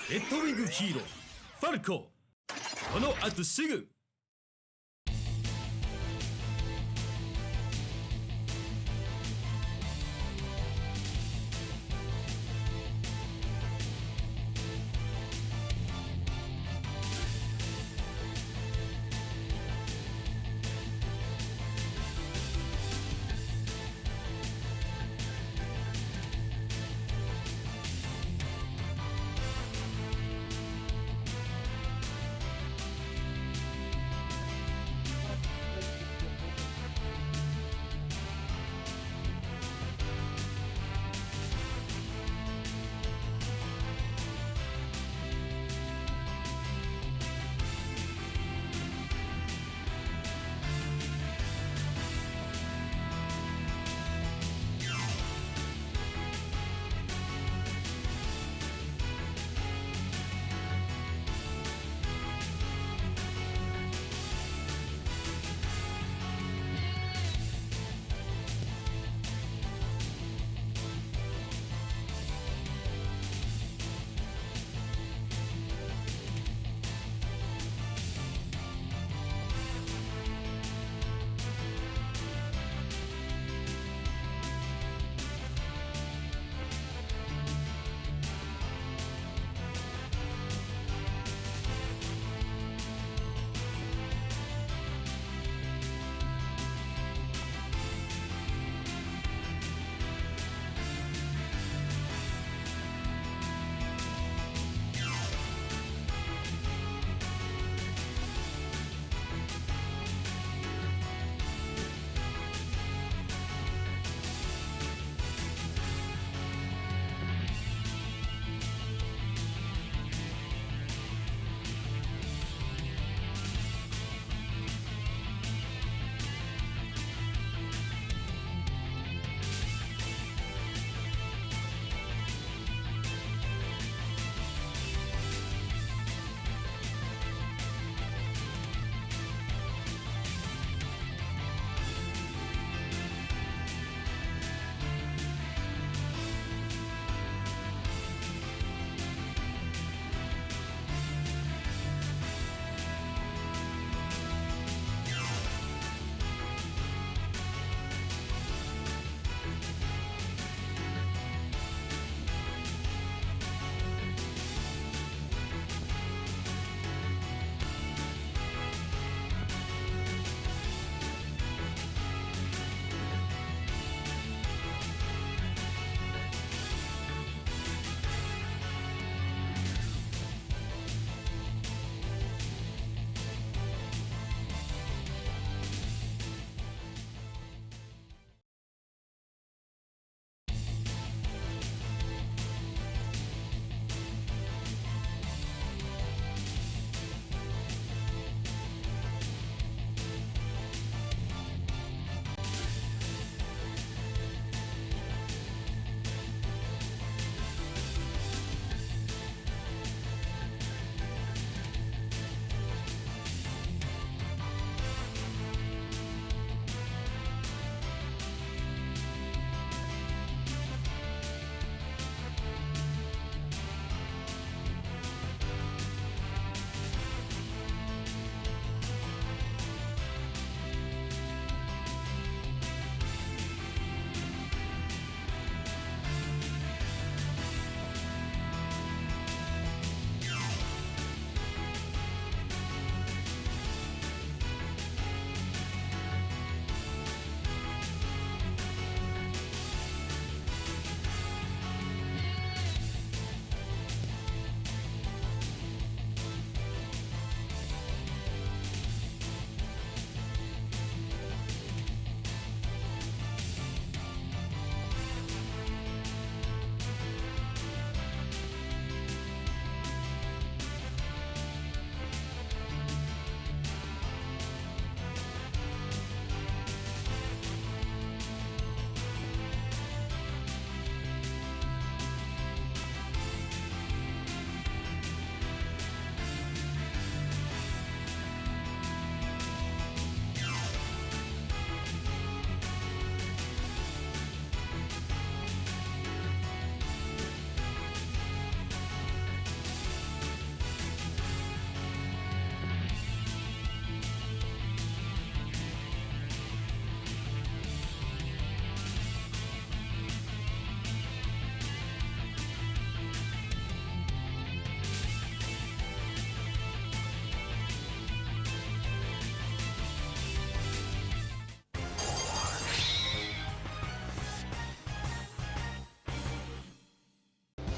レッドウィングヒーローファルコ、この後すぐ。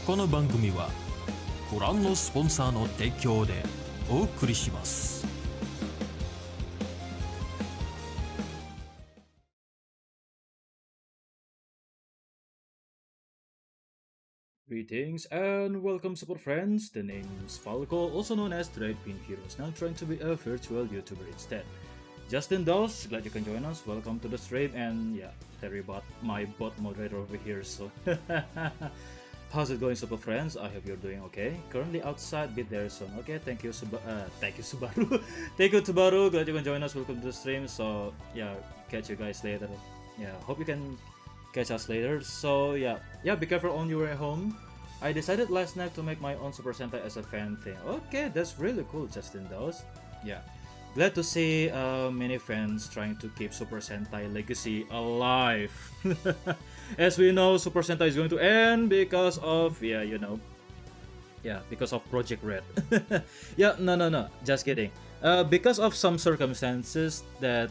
この番組はご覧のスポンサーの提供でお送りします。Greetings and welcome, super friends. The name is Falco, also known as the Red Pin Heroes, now trying to be a virtual YouTuber instead. Justin Dawes, glad you can join us. Welcome to the stream, and yeah, Terry bot, my bot moderator over here. So, how's it going, super friends? I hope you're doing okay. Currently outside, bit there soon. Okay, thank you, thank you, Subaru. Thank you, Tubaru. Glad you can join us. Welcome to the stream. So yeah, catch you guys later. Yeah, hope you can catch us later. So yeah, be careful on your way home. I decided last night to make my own Super Sentai as a fan thing. Okay, that's really cool, Justin Dawes. Yeah, glad to see many fans trying to keep Super Sentai legacy alive. As we know, Super Sentai is going to end because of because of Project Red. No, just kidding. Because of some circumstances that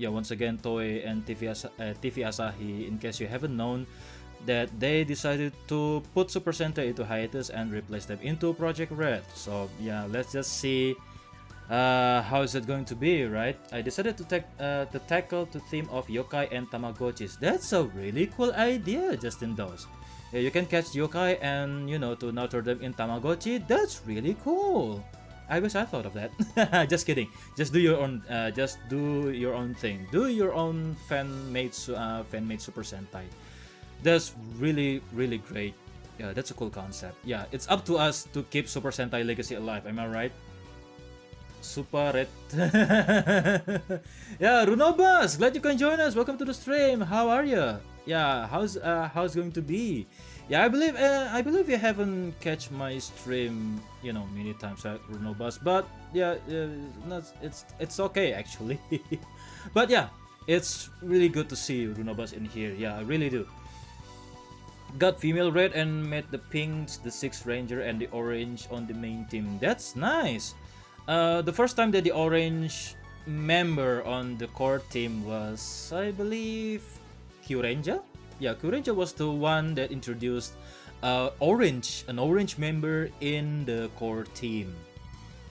once again Toei and TV Asahi, in case you haven't known, that they decided to put Super Sentai into hiatus and replace them into Project Red. So yeah, let's just see how is it going to be, right? I decided to tackle the theme of yokai and tamagotchis. That's a really cool idea, Justin Dawes. Yeah, you can catch yokai and to nurture them in Tamagotchi. That's really cool. I wish I thought of that. Just kidding. Just do your own. Just do your own thing. Do your own fan-made Super Sentai. That's really great. Yeah, that's a cool concept. Yeah, it's up to us to keep Super Sentai legacy alive. Am I right? Superfriends. Yeah, Runobas, glad you can join us. Welcome to the stream. How are you? Yeah, how's going to be? Yeah, I believe you haven't catch my stream, many times, right, Runobas. But yeah, it's okay actually. But yeah, it's really good to see Runobas in here. Yeah, I really do. Got female red and made the pinks, the 6th ranger, and the orange on the main team. That's nice. The first time that the orange member on the core team was, I believe, Kyurenja? Yeah, Kyurenja was the one that introduced an orange member in the core team.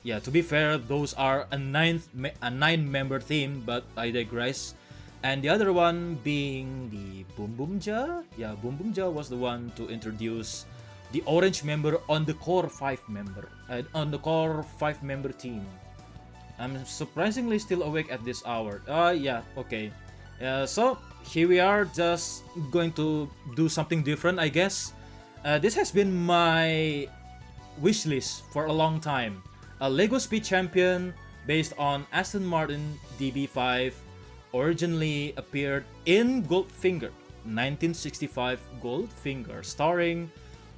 Yeah, to be fair, those are a 9-member team, but I digress. And the other one being the Boom Boom Ja. Yeah, Boom Boom Ja was the one to introduce the orange member on the core 5-member team. I'm surprisingly still awake at this hour. Yeah, okay. So here we are, just going to do something different, I guess. This has been my wish list for a long time. A Lego Speed Champion based on Aston Martin DB5 originally appeared in Goldfinger, 1965 Goldfinger, starring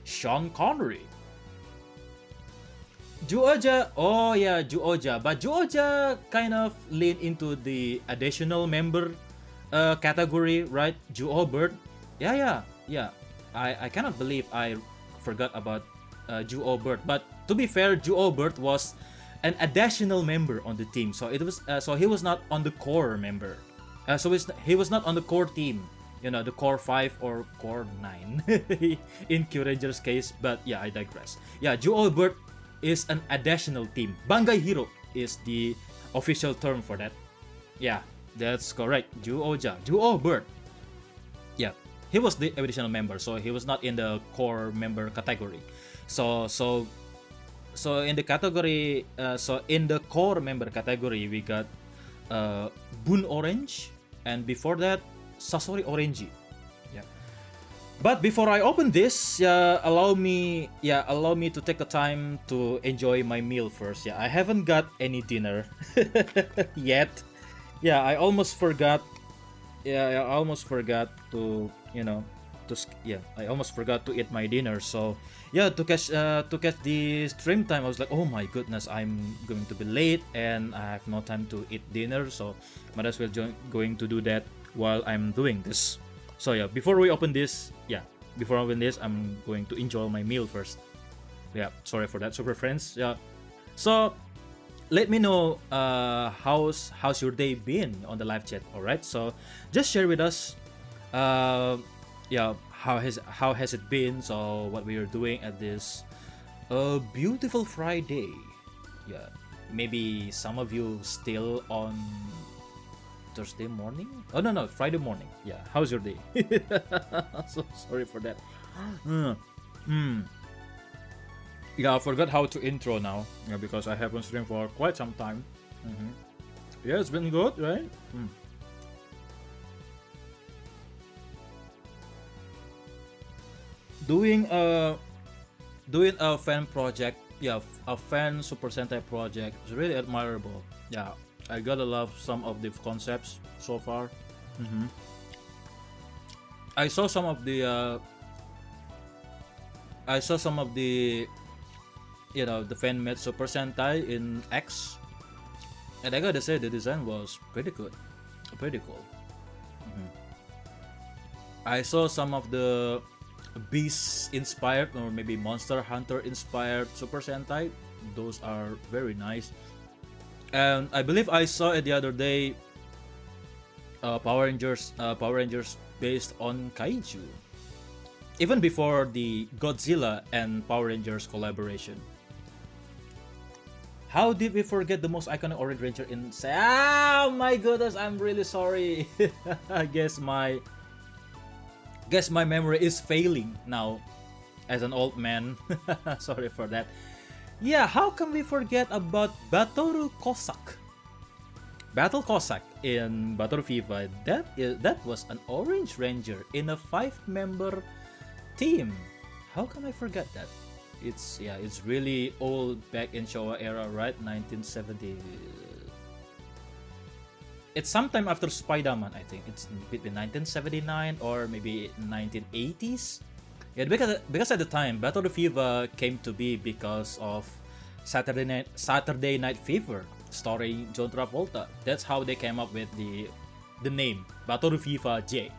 Sean Connery. Juoja, oh yeah, Juoja, but Juoja kind of leaned into the additional member category, right? Juobert. Yeah. I cannot believe I forgot about Juobert. But to be fair, Juobert was an additional member on the team, so he was not on the core member. He was not on the core team. The core 5 or core 9 in Kyurenja's case. But yeah, I digress. Yeah, Juobert is an additional team. Bangai Hero is the official term for that. Yeah, that's correct. Juobert. Yeah, he was the additional member, so he was not in the core member category. So in the category, in the core member category, we got Boon Orange, and before that, Sasori Orange. Yeah. But before I open this, allow me to take the time to enjoy my meal first. Yeah, I haven't got any dinner yet. Yeah, I almost forgot. Yeah, I almost forgot to I almost forgot to eat my dinner. So yeah, to catch the stream time, I was like, oh my goodness, I'm going to be late and I have no time to eat dinner. So might as well going to do that while I'm doing this. So yeah, before we open this, I'm going to enjoy my meal first. Yeah, sorry for that, super friends. Yeah, so let me know how's your day been on the live chat. All right, so just share with us how has it been? So what we are doing at this beautiful Friday. Yeah, maybe some of you still on Thursday morning. Oh no, Friday morning. Yeah, how's your day? So sorry for that. Yeah, I forgot how to intro now. Yeah, because I haven't streamed for quite some time. Yeah, it's been good, right? Doing a fan project, yeah, a fan Super Sentai project is really admirable. Yeah, I gotta love some of the concepts so far. I saw some of the the fan made Super Sentai in X, and I gotta say the design was pretty good, pretty cool. I saw some of the Beast inspired or maybe Monster Hunter inspired Super Sentai. Those are very nice. And I believe I saw it the other day. Power Rangers based on kaiju. Even before the Godzilla and Power Rangers collaboration. How did we forget the most iconic Orange Ranger in? Oh my goodness! I'm really sorry. I guess my memory is failing now as an old man. Sorry for that. Yeah, how can we forget about Batoru Cossack? Battle Cossack in Battle FIFA. That was an Orange Ranger in a 5-member team. How can I forget that? It's really old, back in Showa era, right? 1970. It's sometime after Spider-Man, I think. It's between 1979 or maybe 1980s. Yeah, because at the time, Battle of FIFA came to be because of Saturday Night Fever, starring John Travolta. That's how they came up with the name Battle of FIFA J.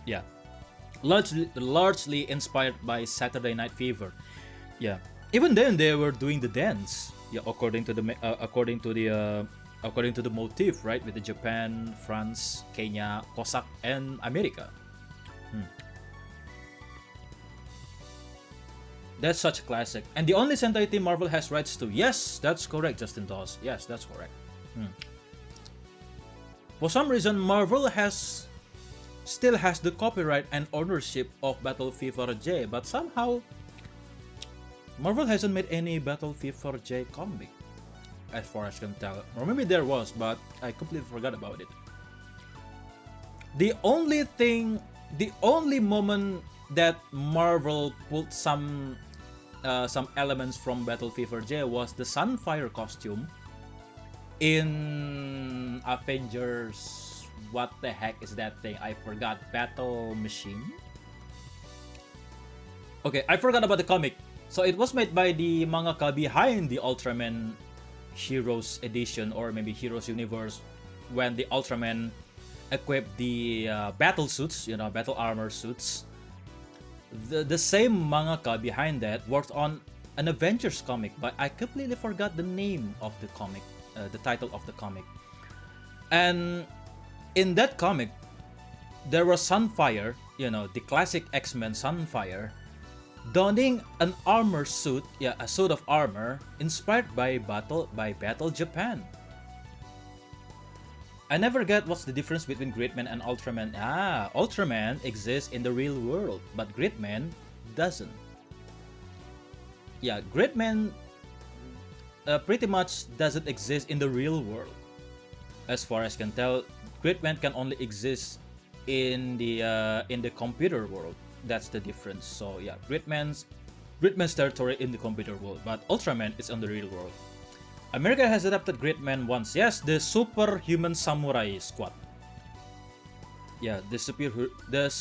Yeah, largely inspired by Saturday Night Fever. Yeah, even then they were doing the dance. Yeah, according to the motif, right, with the Japan, France, Kenya, Cossack, and America. That's such a classic. And the only Sentai team Marvel has rights to. Yes, that's correct, Justin Dawes. Yes, that's correct. For some reason, Marvel still has the copyright and ownership of Battle Fever J, but somehow Marvel hasn't made any Battle Fever J comic, as far as I can tell. Or maybe there was, but I completely forgot about it. The only moment that Marvel pulled some elements from Battle Fever J was the Sunfire costume in Avengers. What the heck is that thing? I forgot. Battle Machine? Okay, I forgot about the comic. So it was made by the mangaka behind the Ultraman Heroes edition, or maybe Heroes Universe, when the Ultraman equipped the battle suits, battle armor suits. The same mangaka behind that worked on an Avengers comic, but I completely forgot the name of the comic, the title of the comic. And in that comic, there was Sunfire, the classic X-Men Sunfire, donning an armor suit, a suit of armor inspired by Battle Japan. I never get what's the difference between Gridman and Ultraman. Ultraman exists in the real world, but Gridman doesn't. Yeah, Gridman pretty much doesn't exist in the real world. As far as I can tell, Gridman can only exist in the computer world. That's the difference. So yeah, Gridman's territory in the computer world, but Ultraman is on the real world. America has adapted Gridman once. Yes, the Superhuman Samurai Squad. Yeah, the Superhuman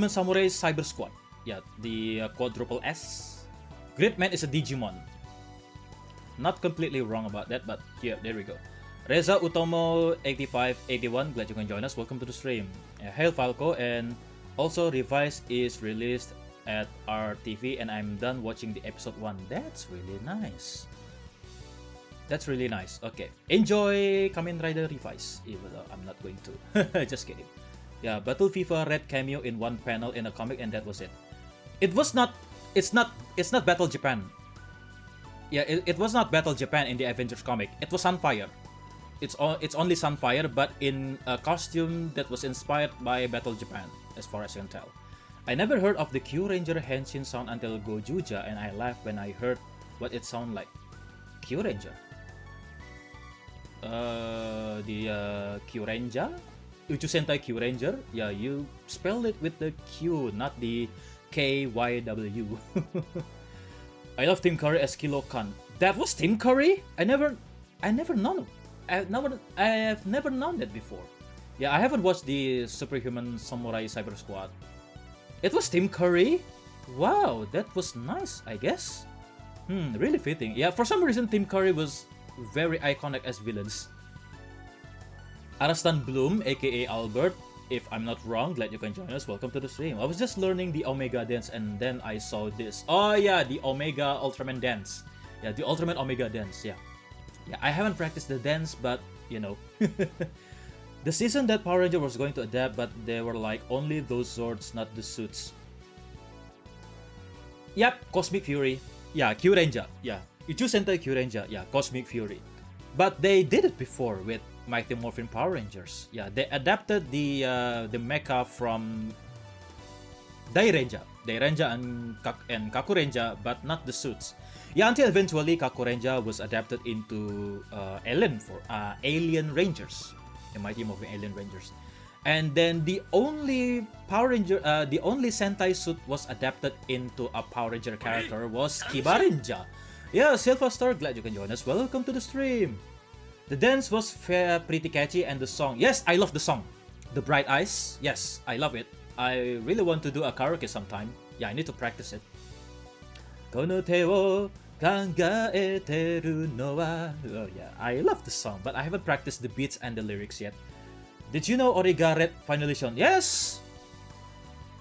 Samurai Cyber Squad. Yeah, the quadruple S. Gridman is a Digimon. Not completely wrong about that, but yeah, there we go. Reza Utomo 8581, glad you can join us. Welcome to the stream. Hail Falco, and also Revise is released at our TV, and I'm done watching the episode 1. That's really nice. That's really nice. Okay, enjoy Kamen Rider Revise, even though I'm not going to. Just kidding. Yeah, Battle FIFA Red cameo in one panel in a comic, and that was it. It was not. It's not. It's not Battle Japan. Yeah, it was not Battle Japan in the Avengers comic. It was Sunfire. It's only Sunfire, but in a costume that was inspired by Battle Japan, as far as I can tell. I never heard of the Q Ranger Henshin sound until Gojuja, and I laughed when I heard what it sounded like. Q Ranger. The Q Ranger, Uchu Sentai Q Ranger. Yeah, you spelled it with the Q, not the KYW. I love Tim Curry as Kilo Khan. That was Tim Curry? I have never known that before. Yeah, I haven't watched the Superhuman Samurai Cyber Squad. It was Tim Curry? Wow, that was nice, I guess. Really fitting. Yeah, for some reason Tim Curry was very iconic as villains. Arastan Bloom, aka Albert. If I'm not wrong, glad you can join us. Welcome to the stream. I was just learning the Omega dance and then I saw this. Oh yeah, the Omega Ultraman dance. Yeah, the Ultraman Omega dance. Yeah, I haven't practiced the dance, but you know. The season that Power Ranger was going to adapt, but they were like only those swords, not the suits. Yep, Cosmic Fury. Yeah, Q Ranger. Yeah, Uchu Sentai Q Ranger. Yeah, Cosmic Fury. But they did it before with Mighty Morphin Power Rangers. Yeah, they adapted the mecha from Dairanger and Kaku Ranger, but not the suits. Yeah, until eventually Kaku Ranger was adapted into Alien Rangers, the Mighty Morphin Alien Rangers, and then the only Power Ranger, the only Sentai suit was adapted into a Power Ranger character was Kiba Ranger. Yeah, Silva Star, glad you can join us. Welcome to the stream. The dance was pretty catchy, and the song, yes, I love the song. The Bright Eyes, yes, I love it. I really want to do a karaoke sometime. Yeah, I need to practice it. Kono te wo kangaeteru no wa. Oh yeah, I love the song, but I haven't practiced the beats and the lyrics yet. Did you know Origaret finally shown? Yes!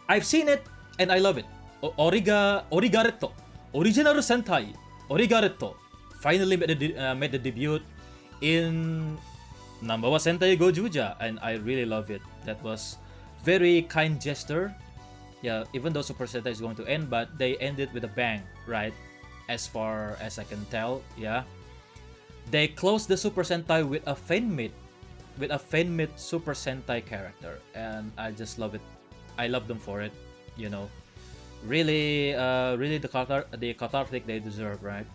I've seen it, and I love it. Origaretto. Original Sentai. Origaretto. Finally made the debut in Nambawa Sentai Gojuja, and I really love it. That was very kind gesture. Yeah, even though Super Sentai is going to end, but they ended with a bang, right? As far as I can tell, yeah. They closed the Super Sentai with a fan-made Super Sentai character, and I just love it. I love them for it, you know. Really the cathartic they deserve, right?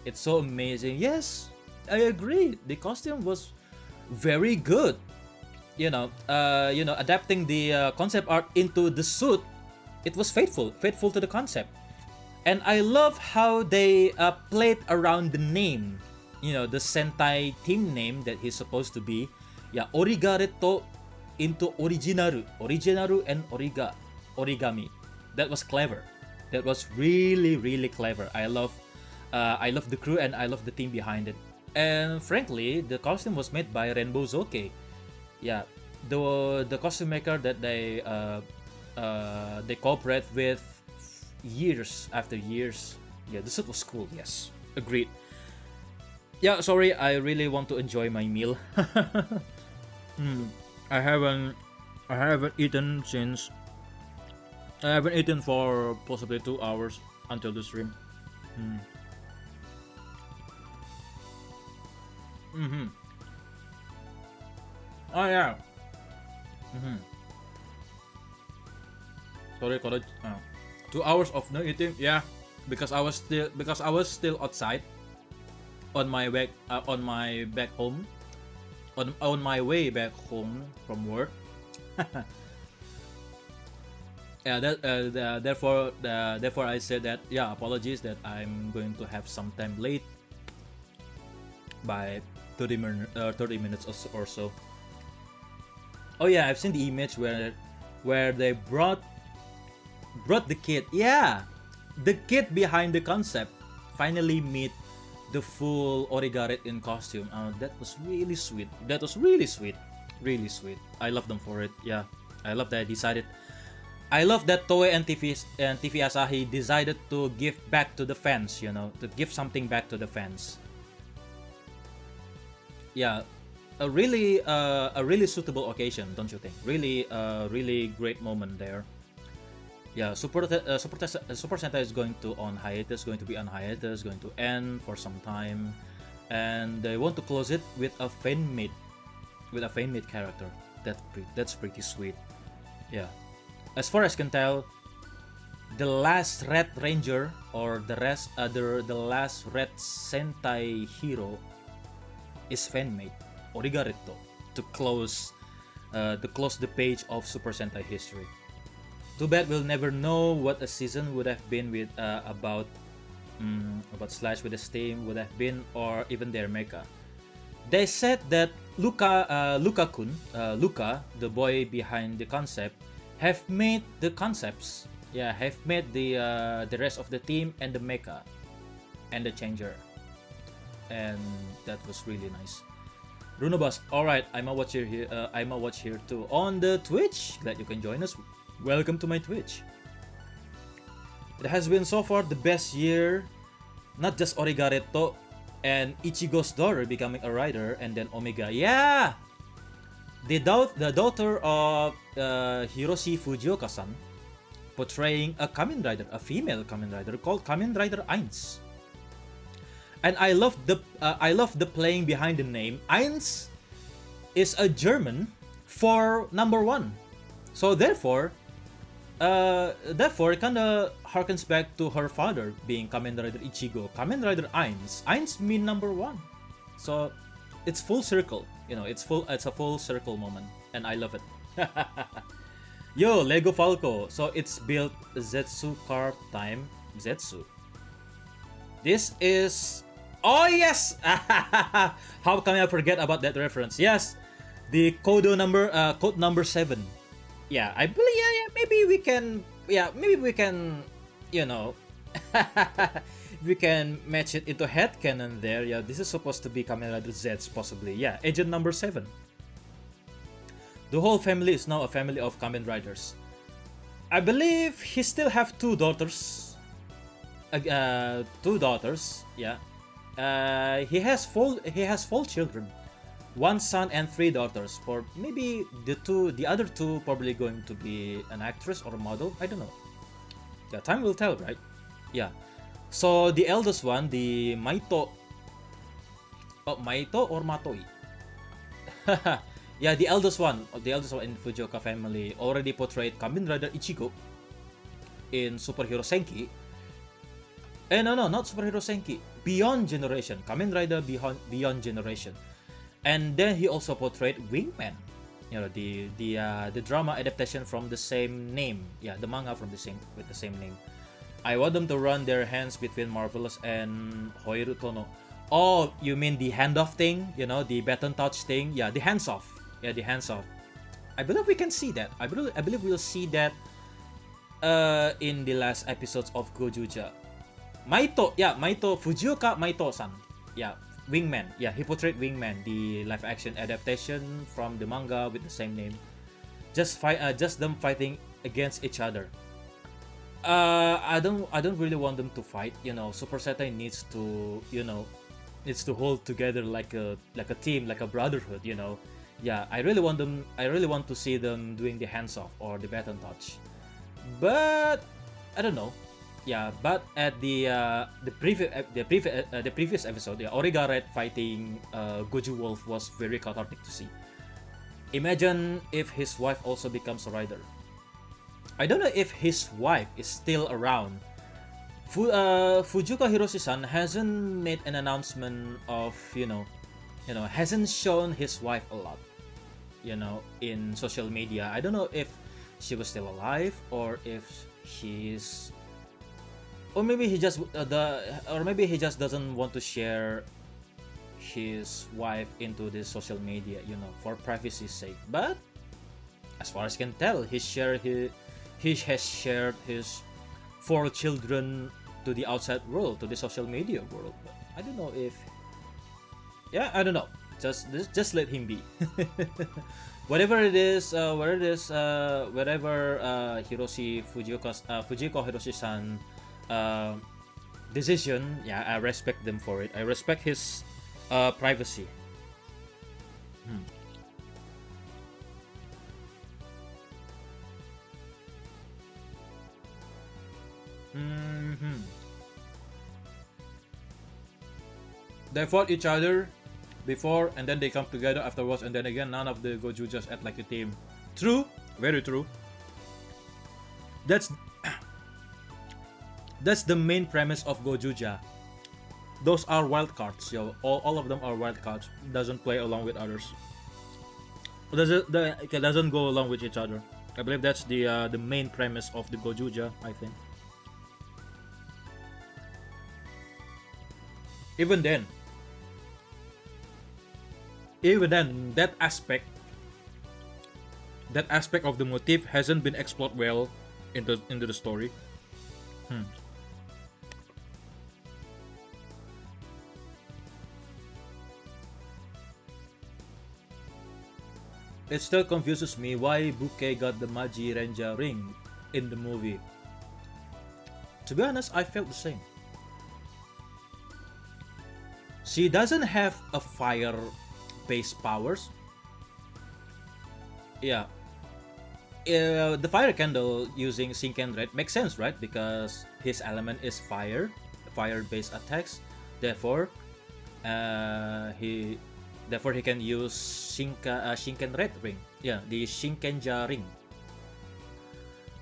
It's so amazing. Yes, I agree. The costume was very good. You know, adapting the concept art into the suit, it was faithful to the concept. And I love how they played around the name, you know, the Sentai team name that he's supposed to be. Yeah, Origaretto into Originaru and Origami. That was clever. That was really clever. I love the crew and I love the team behind it. And frankly, the costume was made by Rainbow Zoke. Yeah, the costume maker that they cooperate with years after years. Yeah, the suit was cool. Yes, agreed. Yeah, sorry, I really want to enjoy my meal. I haven't eaten since. I haven't eaten for possibly 2 hours until the stream. Oh yeah. Sorry, college. 2 hours of no eating. Yeah, because I was still outside on my way back home from work. Yeah, therefore I said that. Yeah, apologies that I'm going to have some time late by 30 minutes or so. Oh yeah, I've seen the image where they brought the kid. Yeah, the kid behind the concept finally meet the full Origaret in costume. That was really sweet. Really sweet. I love them for it. Yeah, I love that I decided. I love that Toei and TV Asahi decided to give back to the fans. You know, to give something back to the fans. Yeah, a really suitable occasion, don't you think? Really great moment there. Yeah, Super Sentai is going to on hiatus, going to be on hiatus, going to end for some time, and they want to close it with a fan made character. That's pretty sweet. Yeah, as far as I can tell, the last Red Ranger or the last Red Sentai hero is fan made Origaretto to close the page of Super Sentai history. Too bad we'll never know what a season would have been with about Slash with his team would have been, or even their mecha. They said that Luca, the boy behind the concept, have made the concepts. Yeah, have made the rest of the team and the mecha and the changer, and that was really nice. Runobus, alright, I'm a watch here. I'm a watch here too on the Twitch. Glad you can join us. Welcome to my Twitch. It has been so far the best year. Not just Origaretto and Ichigo's daughter becoming a rider, and then Omega. Yeah, the daughter of Hiroshi Fujioka-san, portraying a Kamen Rider, a female Kamen Rider called Kamen Rider 1. And I love the playing behind the name. 1 is a German for number 1. So therefore it kinda harkens back to her father being Kamen Rider Ichigo. Kamen Rider 1. 1 mean number 1. So it's full circle. You know, it's a full circle moment, and I love it. Yo, Lego Falco. So it's built Zetsu car time. Zetsu. This is... Oh yes! How can I forget about that reference? Yes, the code number 7. Yeah, I believe. Yeah, maybe we can. Yeah, maybe we can. You know, we can match it into headcanon there. Yeah, this is supposed to be Kamen Rider Z's possibly. Yeah, Agent number 7. The whole family is now a family of Kamen Riders. I believe he still have 2 daughters. 2 daughters. Yeah. He has 4 children, 1 son and 3 daughters. For maybe the other 2 probably going to be an actress or a model. I don't know. Yeah, time will tell, right? Yeah. So the eldest one, the Maito. Oh, Maito or Matoi? Yeah, the eldest one in Fujioka family already portrayed Kamen Rider Ichigo in Superhero Senki. No, not Superhero Senki. Beyond Generation. Kamen Rider Beyond Generation. And then he also portrayed Wingman. You know, the drama adaptation from the same name. Yeah, the manga with the same name. I want them to run their hands between Marvelous and Hoiru Tono. Oh, you mean the handoff thing? You know, the baton touch thing? Yeah, the hands off. Yeah, the hands off. I believe we can see that. I believe we'll see that in the last episodes of Gojuja. Maito, yeah, Fujioka Maito-san. Yeah, Wingman. Yeah, he portrayed Wingman, the live action adaptation from the manga with the same name. Just them fighting against each other. I don't really want them to fight. You know, Super Sentai needs to hold together like a team, like a brotherhood. You know, yeah. I really want to see them doing the hands off or the baton touch. But I don't know. Yeah, but at the previous episode, yeah, Origaret fighting Goju Wolf was very cathartic to see. Imagine if his wife also becomes a rider. I don't know if his wife is still around. Fujioka Hiroshi-san hasn't made an announcement of hasn't shown his wife a lot, in social media. I don't know if she was still alive or if she's. Or maybe he just doesn't want to share his wife into the social media, for privacy's sake. But as far as I can tell, he has shared his 4 children to the outside world, to the social media world. But I don't know if. Yeah, I don't know. Just let him be. Whatever it is, whatever Fujiko Hiroshi-san. Decision, yeah, I respect them for it. I respect his privacy. They fought each other before, and then they come together afterwards, and then again, none of the Gojujas act like a team. True, very true. That's that's the main premise of Gojuja. Those are wild cards, yo. All of them are wild cards. Doesn't play along with others. Doesn't go along with each other. I believe that's the main premise of the Gojuja, I think. Even then, that aspect of the motif hasn't been explored well into the story. It still confuses me why Bouquet got the Magi Renja ring in the movie. To be honest, I felt the same. She doesn't have a fire-based powers. Yeah. The fire candle using Shinken-red makes sense, right? Because his element is fire-based attacks. Therefore, he can use Shinken-red ring. Yeah, the Shinkenja ring.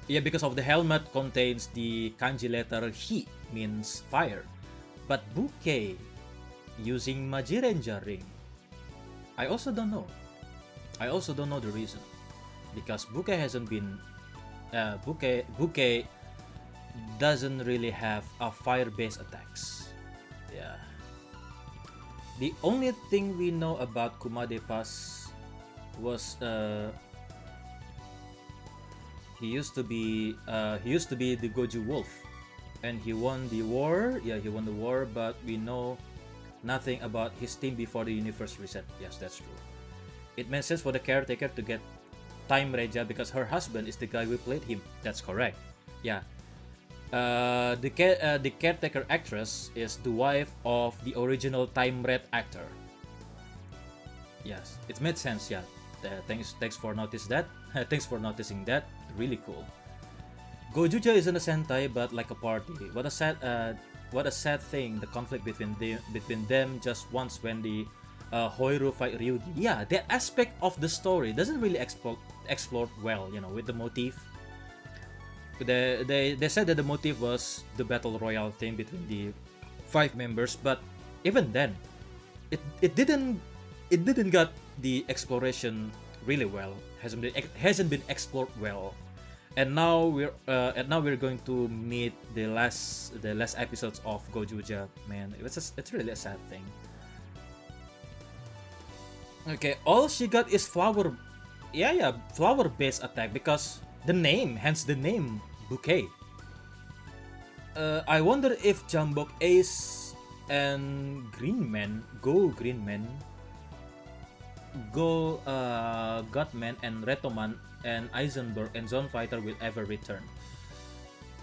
Yeah, because of the helmet contains the kanji letter Hi, means fire. But Bouquet using Majirenja ring, I also don't know. I also don't know the reason, because Bouquet hasn't been Bouquet doesn't really have a fire-based attacks. Yeah. The only thing we know about Kumade Pass was he used to be the Goju Wolf, and he won the war. Yeah, he won the war, but we know nothing about his team before the universe reset. Yes, that's true. It makes sense for the caretaker to get Time Reja because her husband is the guy who played him. That's correct. Yeah. The caretaker actress is the wife of the original Time Red actor. Yes, it made sense. Yeah. Thanks for noticing that. Thanks for noticing that. Really cool. Gojuja isn't a Sentai, but like a party. What a sad thing. The conflict between them just once when the Hoiru fight Ryugi. Yeah, that aspect of the story doesn't really explored well. You know, with the motif. They said that the motif was the battle royale thing between the 5 members, but even then, it didn't got the exploration really well. Hasn't been explored well. And now we're going to meet the last episodes of Gojuja. Man, it's really a sad thing. Okay, all she got is flower. Yeah, flower-based attack because the name, hence the name Bouquet. I wonder if Jambok Ace and Greenman, Godman and Retoman and Eisenberg and Zone Fighter will ever return.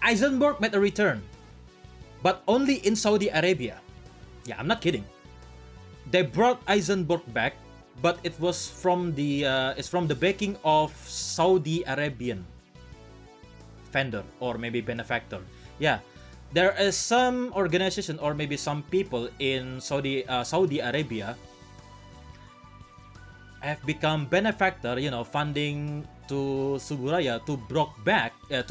Eisenberg made a return, but only in Saudi Arabia. Yeah, I'm not kidding. They brought Eisenberg back, but it was from the backing of Saudi Arabian vendor or maybe benefactor. Yeah, there is some organization or maybe some people in Saudi Arabia have become benefactor, funding to Suburaya to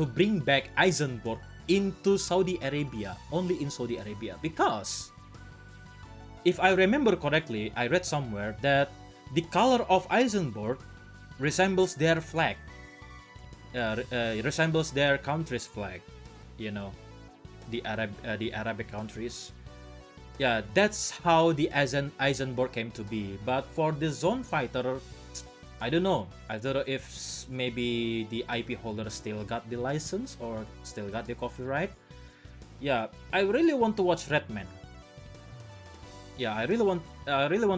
bring back Eisenberg into Saudi Arabia, only in Saudi Arabia, because if I remember correctly, I read somewhere that the color of Eisenberg resembles their flag, resembles their country's flag, the Arabic countries. Yeah, that's how the Eisenberg came to be. But for the Zone Fighter, I don't know. I don't know if maybe the IP holder still got the license or still got the copyright. Yeah, I really want to watch Redman. Yeah, I really want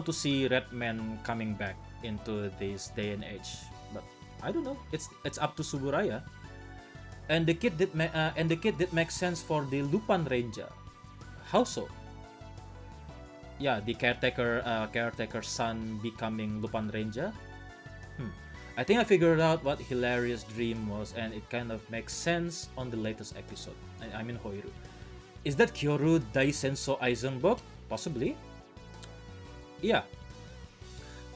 to see Redman coming back into this day and age. But I don't know. It's up to Suburaya. And the kid did make sense for the Lupin Ranger. How so? yeah, the caretaker's son becoming Lupan Ranger. I think I figured out what hilarious dream was, and it kind of makes sense on the latest episode. I mean Hoiru. Is that Kyoru Daisenso Eisenberg? Possibly. Yeah.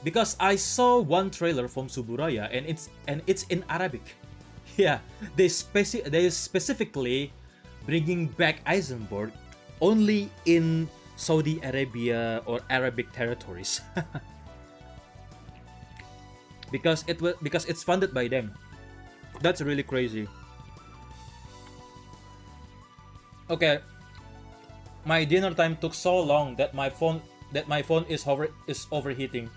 Because I saw one trailer from Suburaya and it's in Arabic. Yeah, they specifically bringing back Eisenberg only in Saudi Arabia or Arabic territories. because it's funded by them. That's really crazy. Okay, my dinner time took so long that my phone is overheating.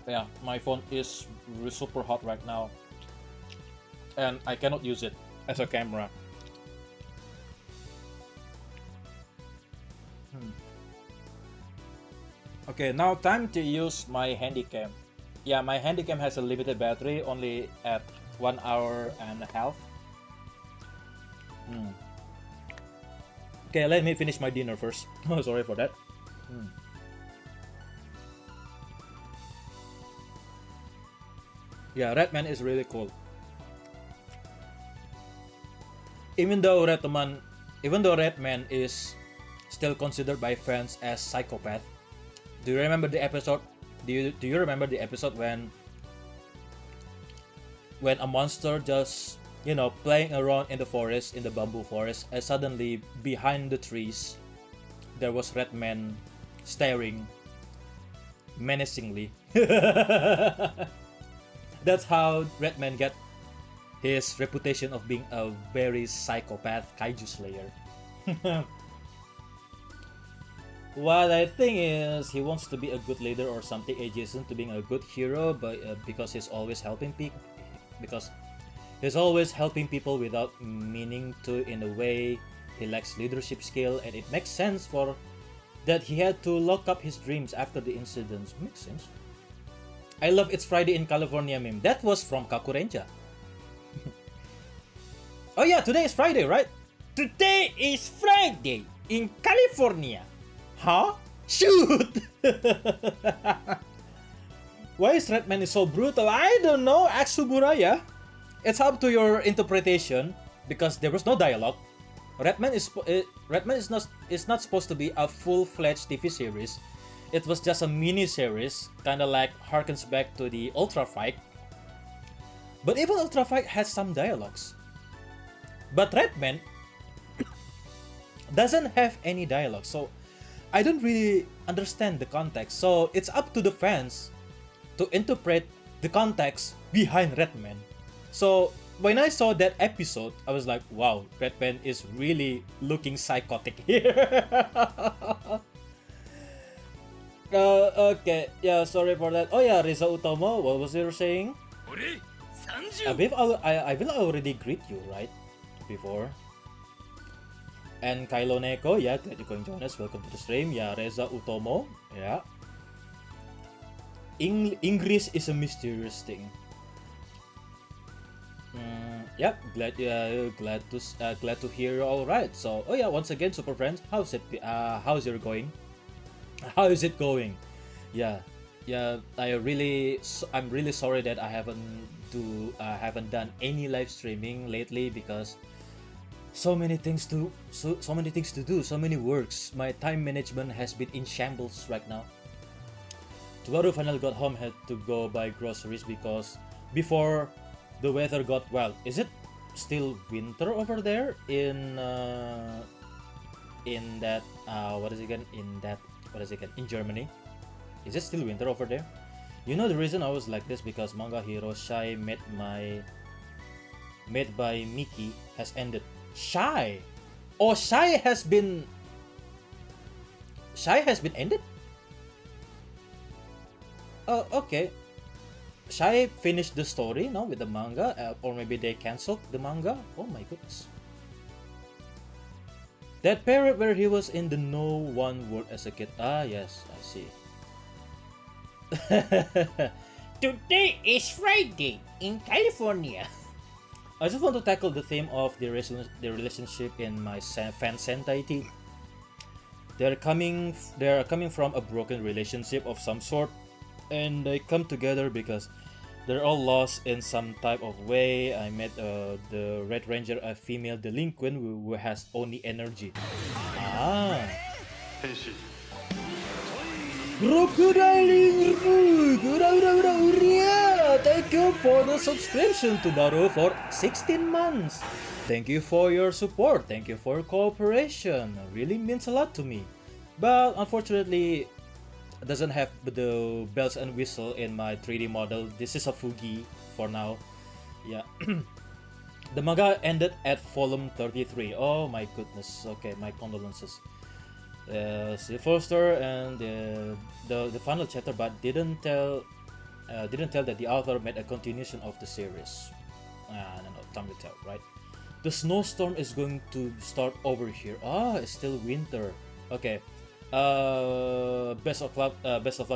Yeah, my phone is super hot right now, and I cannot use it as a camera. Okay, now time to use my handycam. Yeah, my handycam has a limited battery, only at 1 hour and a half. Okay, let me finish my dinner first. Oh, sorry for that. Yeah, Redman is really cool. Even though Redman is still considered by fans as psychopath. Do you remember the episode? Do you remember the episode when a monster just, you know, playing around in the forest, in the bamboo forest, and suddenly behind the trees there was Redman staring menacingly. That's how Redman got his reputation of being a very psychopath kaiju slayer. What I think is he wants to be a good leader or something adjacent to being a good hero, but because he's always helping people, without meaning to. In a way, he lacks leadership skill, and it makes sense for that he had to lock up his dreams after the incidents. Makes sense. I love It's Friday in California meme. That was from Kakurenja. Oh yeah, today is Friday, right? Today is Friday in California. Huh? Shoot! Why is Redman so brutal? I don't know. Ask Suburaya. It's up to your interpretation because there was no dialogue. Redman is not supposed to be a full-fledged TV series. It was just a mini-series, kind of like harkens back to the Ultra Fight. But even Ultra Fight has some dialogues. But Redman doesn't have any dialogue, so I don't really understand the context. So it's up to the fans to interpret the context behind Redman. So when I saw that episode, I was like, wow, Redman is really looking psychotic here. Okay, yeah, sorry for that. Oh yeah, Reza Utomo, what was you saying? I believe I will already greet you, right? Before. And Kylo Neko, yeah, glad you can join us. Welcome to the stream. Yeah, Reza Utomo, yeah. Inggris is a mysterious thing. Yep, glad to hear you all right. So, oh yeah, once again, super friends, how's it going? How is it going? Yeah, I'm really sorry that I haven't done any live streaming lately because so many things to do, so many works. My time management has been in shambles right now. Tubaru finally got home, had to go buy groceries because before the weather got wild. Is it still winter over there in Germany? Is it still winter over there? You know the reason I was like this because manga hero Shai made by Miki has ended. Shai has been ended? Oh, okay. Shai finished the story now with the manga, or maybe they cancelled the manga. Oh my goodness. That period where he was in the no one world as a kid. Ah, yes, I see. Today is Friday in California. I just want to tackle the theme of the relationship in my fan Sentai. They're coming from a broken relationship of some sort, and they come together because they're all lost in some type of way. I met the Red Ranger, a female delinquent who has only energy. Ah. Crocodiling thank you for the subscription to Naruto for 16 months. Thank you for your support. Thank you for your cooperation. It really means a lot to me. But unfortunately, it doesn't have the bells and whistle in my 3D model. This is a Fugi for now. Yeah. The manga ended at volume 33. Oh my goodness. Okay, my condolences. The Foster and the final chapter, but didn't tell that the author made a continuation of the series. No, time to tell, right? The snowstorm is going to start over here. It's still winter. Okay. Best of luck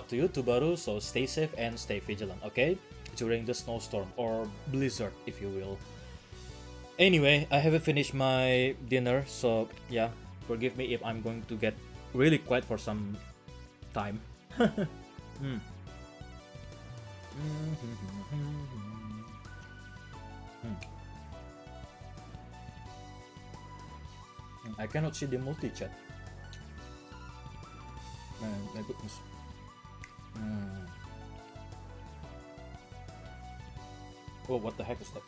to you, Tubaru. So stay safe and stay vigilant, okay? During the snowstorm or blizzard, if you will. Anyway, I haven't finished my dinner, so yeah. Forgive me if I'm going to get really quiet for some time. I cannot see the multi-chat. Man, my goodness. Oh, what the heck is that?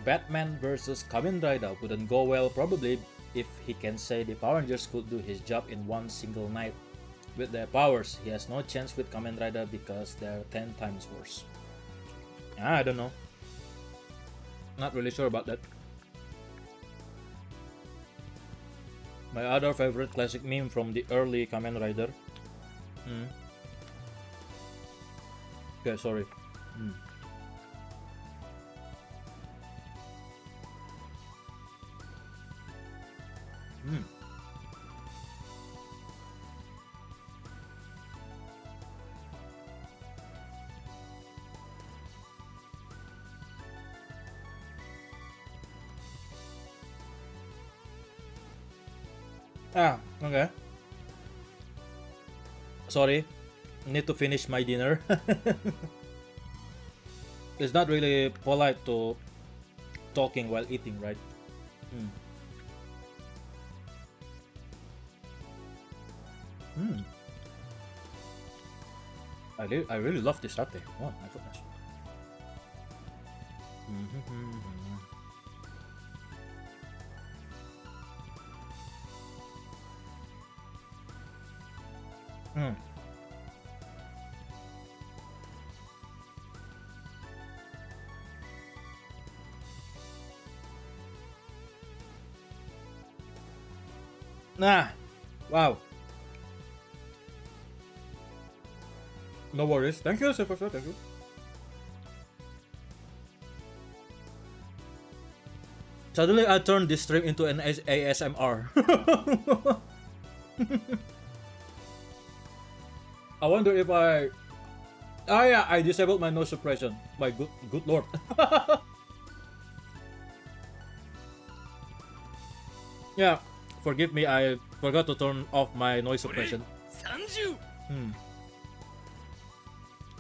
Batman versus Kamen Rider wouldn't go well probably if he can say the Power Rangers could do his job in one single night. With their powers, he has no chance with Kamen Rider because they're 10 times worse. I don't know. Not really sure about that. My other favorite classic meme from the early Kamen Rider. Okay, sorry. Okay. Sorry, need to finish my dinner. It's not really polite to talking while eating, right? I really love this latte. Oh my goodness. Wow. No worries. Thank you, Super. Thank you. Suddenly, I turned this stream into an ASMR. I wonder if I... yeah, I disabled my noise suppression. My good lord. Yeah, forgive me, I forgot to turn off my noise suppression.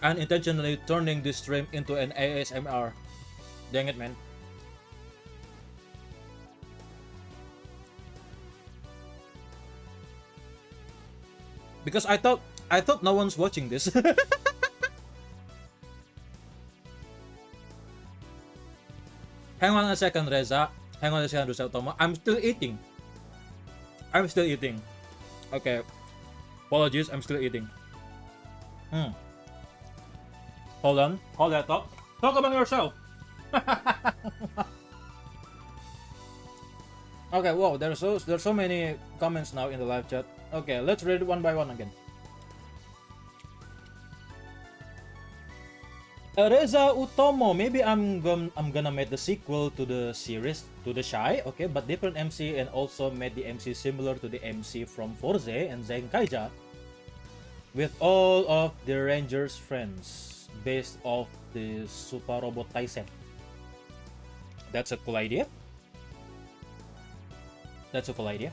Unintentionally turning this stream into an ASMR. Dang it, man. Because I thought no one's watching this. Hang on a second, Reza. Hang on a second, Rusel. I'm still eating. Okay. Apologies, I'm still eating. Hold on. Hold that. Talk among yourself. Okay, wow, there's so many comments now in the live chat. Okay, let's read it one by one again. Reza Utomo, maybe I'm gonna make the sequel to the series, to the Shy, okay, but different MC, and also made the MC similar to the MC from Forze and Zenkaija, with all of the Rangers friends, based off the Super Robot Taisen. That's a cool idea. That's a cool idea.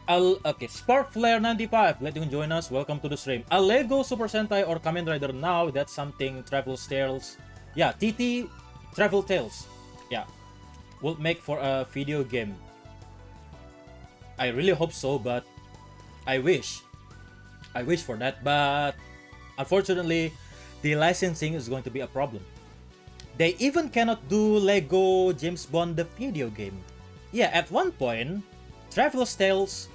Okay, Sparkflare95, let you join us. Welcome to the stream. A Lego Super Sentai or Kamen Rider now. That's something. Travel Tales. Yeah, TT Travel Tales. Yeah, will make for a video game. I really hope so, but I wish for that. But unfortunately, the licensing is going to be a problem. They even cannot do Lego James Bond the video game. Yeah, at one point, Travel Tales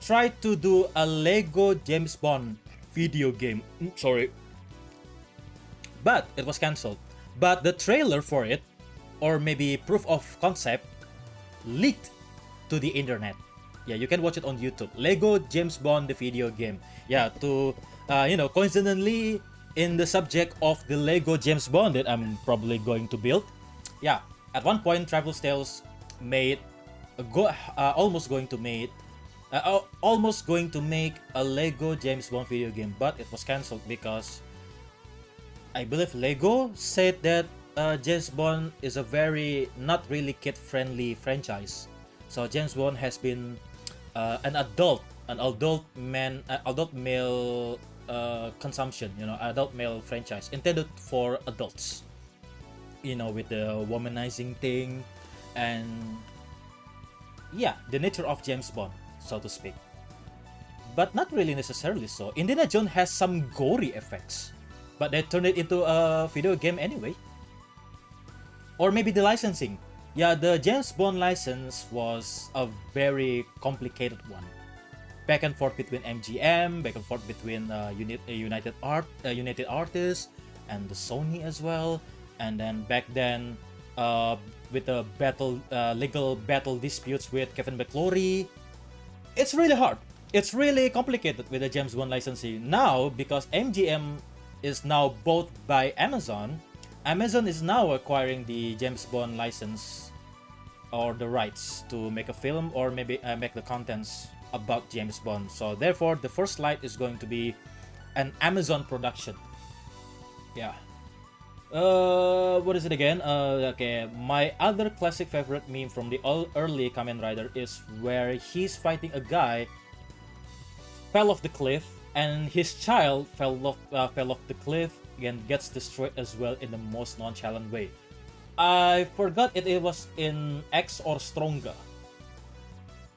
tried to do a Lego James Bond video game. Sorry. But it was cancelled. But the trailer for it, or maybe proof of concept, leaked to the internet. Yeah, you can watch it on YouTube. Lego James Bond the video game. Yeah, to coincidentally in the subject of the Lego James Bond that I'm probably going to build. Yeah, at one point Travel Tales made almost going to make a Lego James Bond video game, but it was cancelled because I believe Lego said that James Bond is a very not really kid-friendly franchise. So James Bond has been an adult male consumption, adult male franchise intended for adults. With the womanizing thing and yeah, the nature of James Bond, so to speak. But not really necessarily so. Indiana Jones has some gory effects, but they turned it into a video game anyway. Or maybe the licensing. Yeah, the James Bond license was a very complicated one. Back and forth between MGM, back and forth between United Artists and the Sony as well. And then back then, with the legal battle disputes with Kevin McClory, it's really hard. It's really complicated with the James Bond licensing. Now, because MGM is now bought by Amazon, Amazon is now acquiring the James Bond license or the rights to make a film or maybe make the contents about James Bond. So therefore, the first light is going to be an Amazon production. Yeah. What is it again? Okay, my other classic favorite meme from the early Kamen Rider is where he's fighting a guy, fell off the cliff, and his child fell off the cliff and gets destroyed as well in the most nonchalant way. I forgot it was in X or Stronger.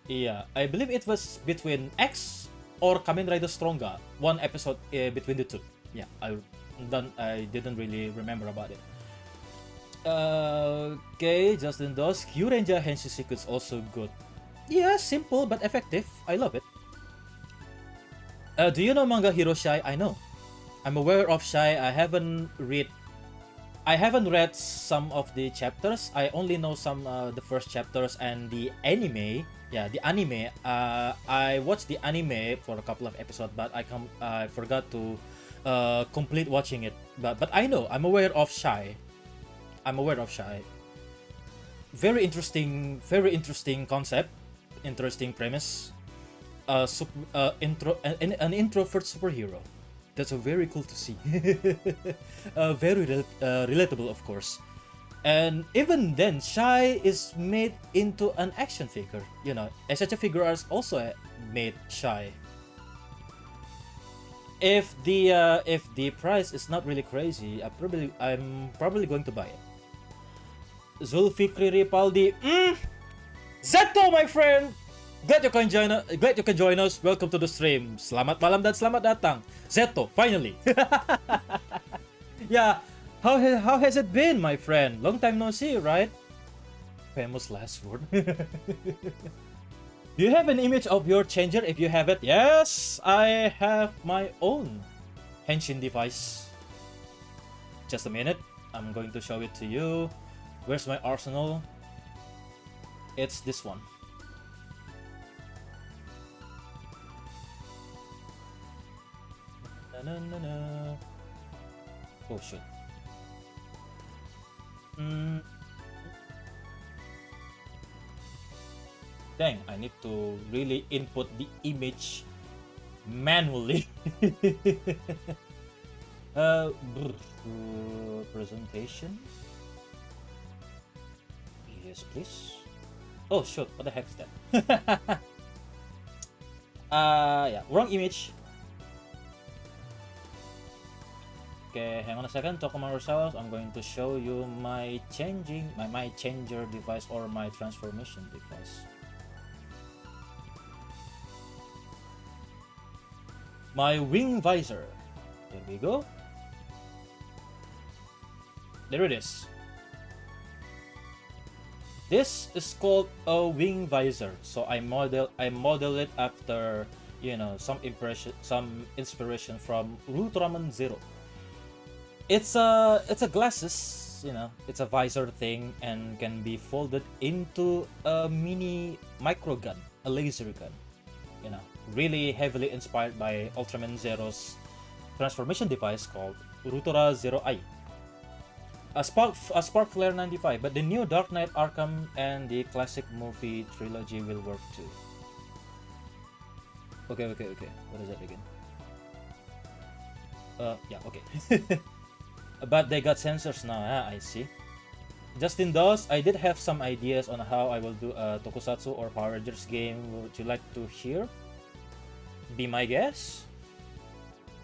Yeah, I believe it was between X or Kamen Rider Stronger. One episode between the two. Yeah, I didn't really remember about it. Okay, Justin Does. Kyurenja Henshiseku is also good. Yeah, simple but effective. I love it. Do you know manga Hero Shai? I know. I'm aware of Shai. I haven't read some of the chapters. I only know some the first chapters and the anime. Yeah, the anime. I watched the anime for a couple of episodes, but I forgot to complete watching it. But I know. I'm aware of Shai. Very interesting concept. Interesting premise. An introvert superhero. That's very cool to see. Very relatable, of course. And even then, Shai is made into an action figure. Such a figure is also made Shai. If the price is not really crazy, I'm probably going to buy it. Zulfikri Ripaldi, Zeto, my friend. Glad you can join us. Welcome to the stream. Selamat malam dan selamat datang, Zeto. Finally. Yeah. How has it been, my friend? Long time no see, right? Famous last word. Do you have an image of your changer? If you have it, yes, I have my own Henshin device. Just a minute. I'm going to show it to you. Where's my arsenal? It's this one. Oh shit. Dang, I need to really input the image manually. Presentation. this, please. Oh shoot, what the heck is that? Yeah, wrong image. Okay, hang on a second. Talk among ourselves. I'm going to show you my changer device or my transformation device. My wing visor. There we go. There it is. This is called a wing visor. So I model it after, you know, some inspiration from Ultraman Zero. It's a glasses, you know, it's a visor thing and can be folded into a mini micro gun, a laser gun. You know, really heavily inspired by Ultraman Zero's transformation device called Urutora Zero I. A spark flare 95, but the new Dark Knight Arkham and the classic movie trilogy will work too. Okay. What is that again? Yeah, okay. But they got sensors now, I see. Justin does. I did have some ideas on how I will do a Tokusatsu or Power Rangers game. Would you like to hear? Be my guest.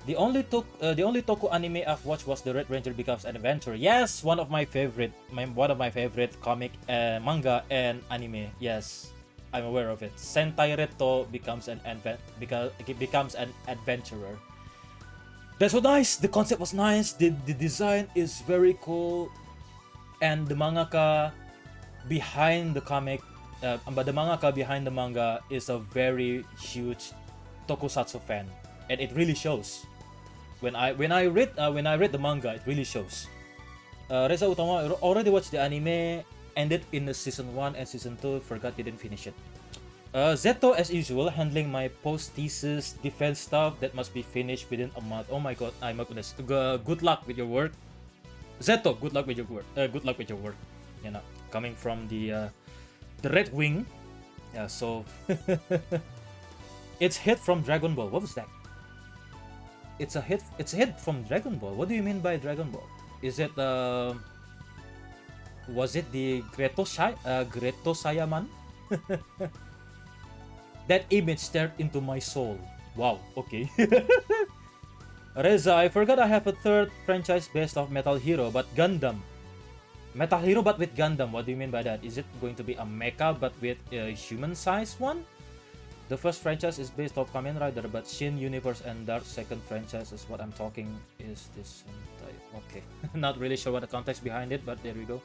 The only Toku anime I've watched was The Red Ranger Becomes an Adventurer. Yes, one of my favorite comic, manga and anime. Yes, I'm aware of it. Sentai Reto becomes an adventurer. That's so nice. The concept was nice. The design is very cool, and the mangaka behind the comic, but the mangaka behind the manga is a very huge Tokusatsu fan, and it really shows. When I read the manga, it really shows. Reza Utama already watched the anime, ended in the season 1 and season 2, forgot didn't finish it. Zeto, as usual, handling my post-thesis defense stuff that must be finished within a month. Oh my god, my goodness. Good luck with your work. Zeto, good luck with your work. Good luck with your work. You know, coming from the Red Wing. Yeah, so... It's hit from Dragon Ball. What was that? It's a hit from Dragon Ball. What do you mean by Dragon Ball? Is it was it the Greto Sayaman? That image stared into my soul. Wow, okay. Reza, I forgot I have a third franchise based off Metal Hero, but Gundam. Metal Hero but with Gundam. What do you mean by that? Is it going to be a mecha but with a human-sized one? The first franchise is based off Kamen Rider, but Shin Universe and Dark second franchise is what I'm talking is this type. Okay, not really sure what the context behind it, but there we go.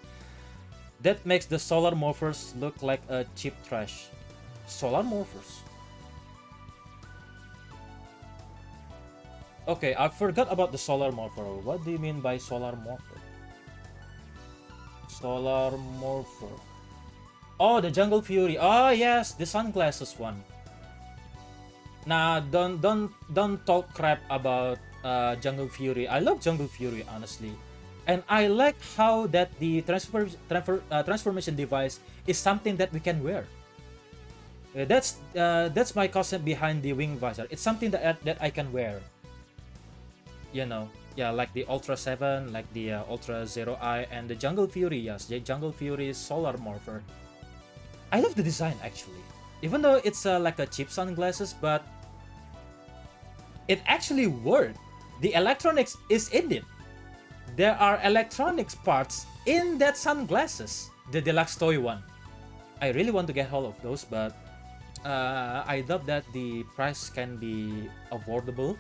That makes the Solar Morphers look like a cheap trash. Solar Morphers? Okay, I forgot about the Solar Morpher. What do you mean by Solar Morpher? Solar Morpher. Oh, the Jungle Fury. Oh yes, the sunglasses one. Nah, don't talk crap about Jungle Fury. I love Jungle Fury, honestly, and I like how that the transformation device is something that we can wear. That's my concept behind the wing visor. It's something that I can wear. You know, yeah, like the Ultra 7, like the Ultra Zero I, and the Jungle Fury. Yes, the Jungle Fury Solar Morpher. I love the design actually. Even though it's like a cheap sunglasses, but it actually worked. The electronics is in it. There are electronics parts in that sunglasses, the deluxe toy one. I really want to get hold of those, but I doubt that the price can be affordable.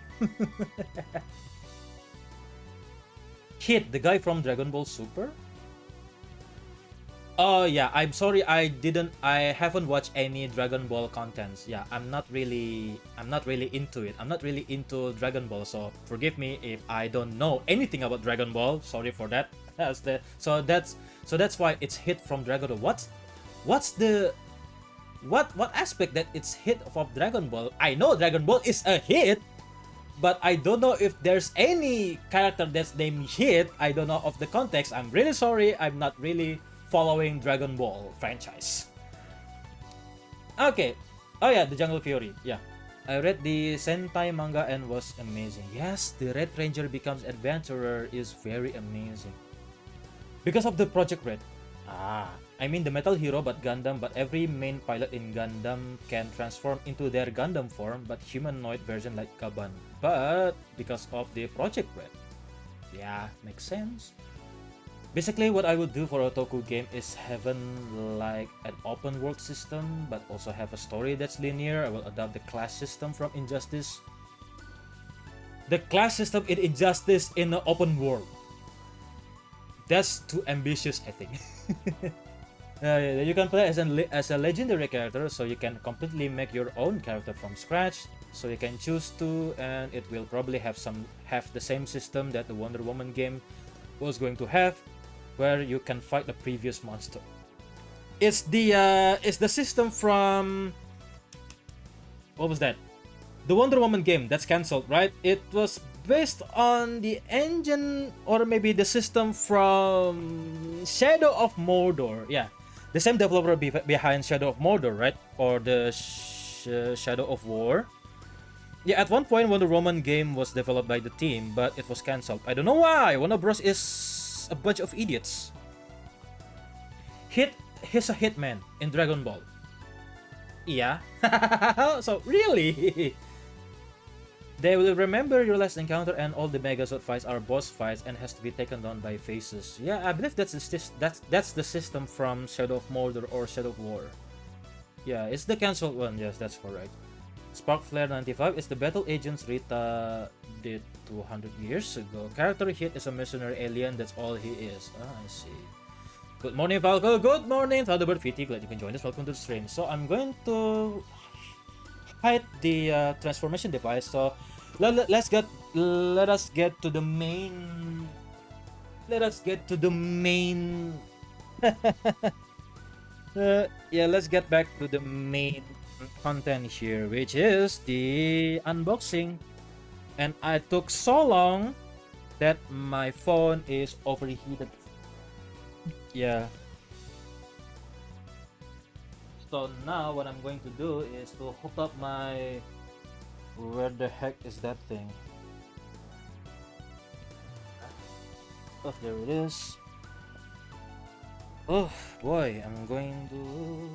Hit, the guy from Dragon Ball Super? Oh yeah, I'm sorry, I haven't watched any Dragon Ball contents. Yeah, I'm not really into it. I'm not really into Dragon Ball, so forgive me if I don't know anything about Dragon Ball. Sorry for that. So that's why it's hit from Dragon Ball. What's the what aspect that it's hit from Dragon Ball? I know Dragon Ball is a hit, but I don't know if there's any character that's named Hit. I don't know of the context. I'm really sorry. I'm not really following Dragon Ball franchise. Okay. Oh yeah, the Jungle Fury. Yeah. I read the Sentai manga and was amazing. Yes, the Red Ranger Becomes Adventurer is very amazing. Because of the Project Red. Ah, I mean the Metal Hero, but Gundam, but every main pilot in Gundam can transform into their Gundam form, but humanoid version like Kaban. But because of the Project Red. Yeah, makes sense. Basically, what I would do for a Toku game is having like an open world system, but also have a story that's linear. I will adopt the class system from Injustice. The class system in Injustice in the open world. That's too ambitious, I think. You can play as a legendary character, so you can completely make your own character from scratch. So you can choose to, and it will probably have the same system that the Wonder Woman game was going to have, where you can fight the previous monster. It's the system from, what was that? The Wonder Woman game that's cancelled, right? It was based on the engine or maybe the system from Shadow of Mordor. Yeah, the same developer behind Shadow of Mordor, right? Or the Shadow of War. Yeah, at one point Wonder Woman game was developed by the team, but it was cancelled. I don't know why. Warner Bros is a bunch of idiots. He's a hitman in Dragon Ball. Yeah. So really, they will remember your last encounter, and all the Megazord fights are boss fights and has to be taken down by faces. Yeah, I believe that's the system from Shadow of Mordor or Shadow of War. Yeah, it's the cancelled one. Yes, that's correct. Spark Flare 95 is the battle agents Rita did 200 years ago. Character Hit is a mercenary alien. That's all he is. Ah, I see. Good morning, Falco. Good morning, Thunderbird VT. Glad you can join us. Welcome to the stream. So I'm going to hide the transformation device. So let us get to the main. Let us get to the main. Yeah, let's get back to the main content here, which is the unboxing. And I took so long that my phone is overheated. Yeah. So now what I'm going to do is to hook up my... Where the heck is that thing? Oh, there it is. Oh boy, I'm going to...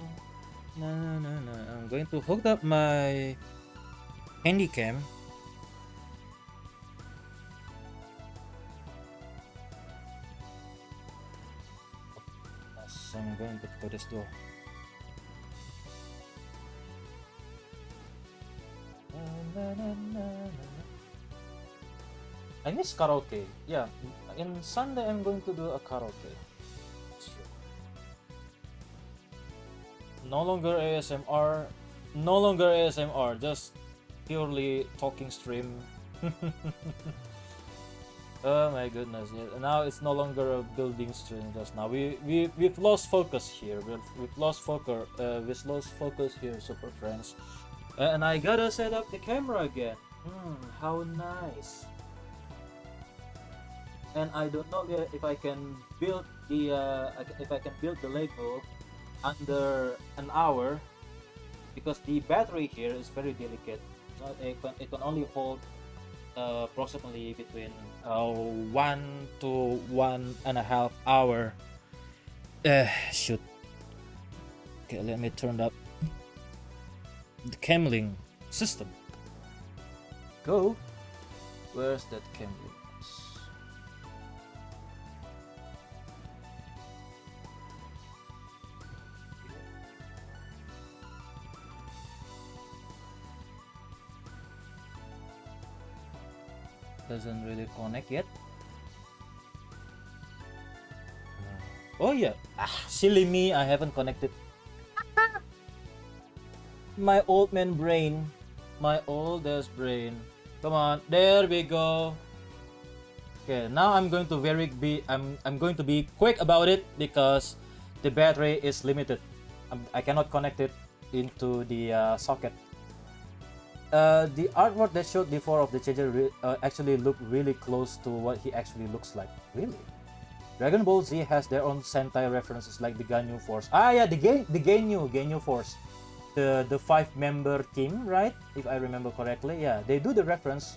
I'm going to hook up my handycam. Yes, I'm going to put this door. I miss karaoke. Yeah, in Sunday I'm going to do a karaoke. No longer ASMR, just purely talking stream. Oh my goodness, yeah. Now it's no longer a building stream. Just now we've lost focus here. We've lost focus. Here, super friends. And I gotta set up the camera again. How nice. And I don't know if I can build the Lego under an hour, because the battery here is very delicate. So it can only hold approximately between 1 to 1.5 hour. Shoot. Okay, let me turn up the camlink system. Go. Where's that camlink? Doesn't really connect yet. Oh yeah, silly me, I haven't connected. My old man brain, my oldest brain. Come on, there we go. Okay, now I'm going to I'm going to be quick about it because the battery is limited. I cannot connect it into the socket. The artwork that showed before of the changer actually looked really close to what he actually looks like. Really? Dragon Ball Z has their own Sentai references like the Ganyu Force. Ah yeah, the Ganyu Force. The 5-member team, right? If I remember correctly. Yeah, they do the reference.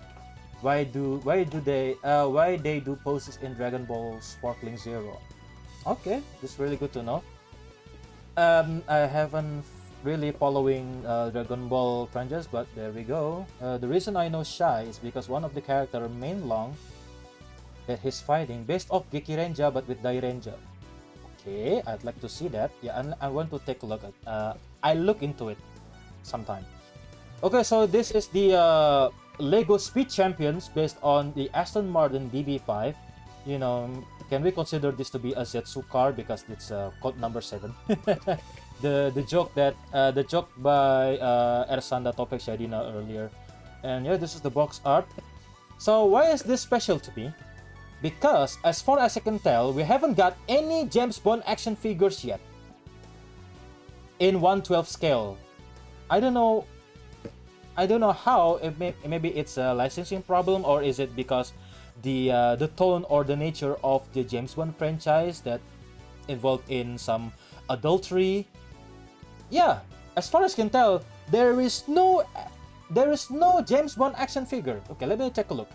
Why they do poses in Dragon Ball Sparkling Zero? Okay, this is really good to know. I haven't really following Dragon Ball franchise, but there we go. The reason I know Shai is because one of the character main long that he's fighting based off Gekirenja but with Dairenja. Okay, I'd like to see that. Yeah, and I want to take a look at. I look into it sometime. Okay, so this is the Lego Speed Champions based on the Aston Martin DB5. You know, can we consider this to be a Zetsu car because it's code number 7? the joke by Ersanda Topek Shadina earlier. And yeah, this is the box art. So why is this special to me? Because as far as I can tell, we haven't got any James Bond action figures yet in 1/12 scale. I don't know how. Maybe it's a licensing problem, or is it because the tone or the nature of the James Bond franchise that involved in some adultery. Yeah, as far as I can tell, there is no James Bond action figure. Okay, let me take a look.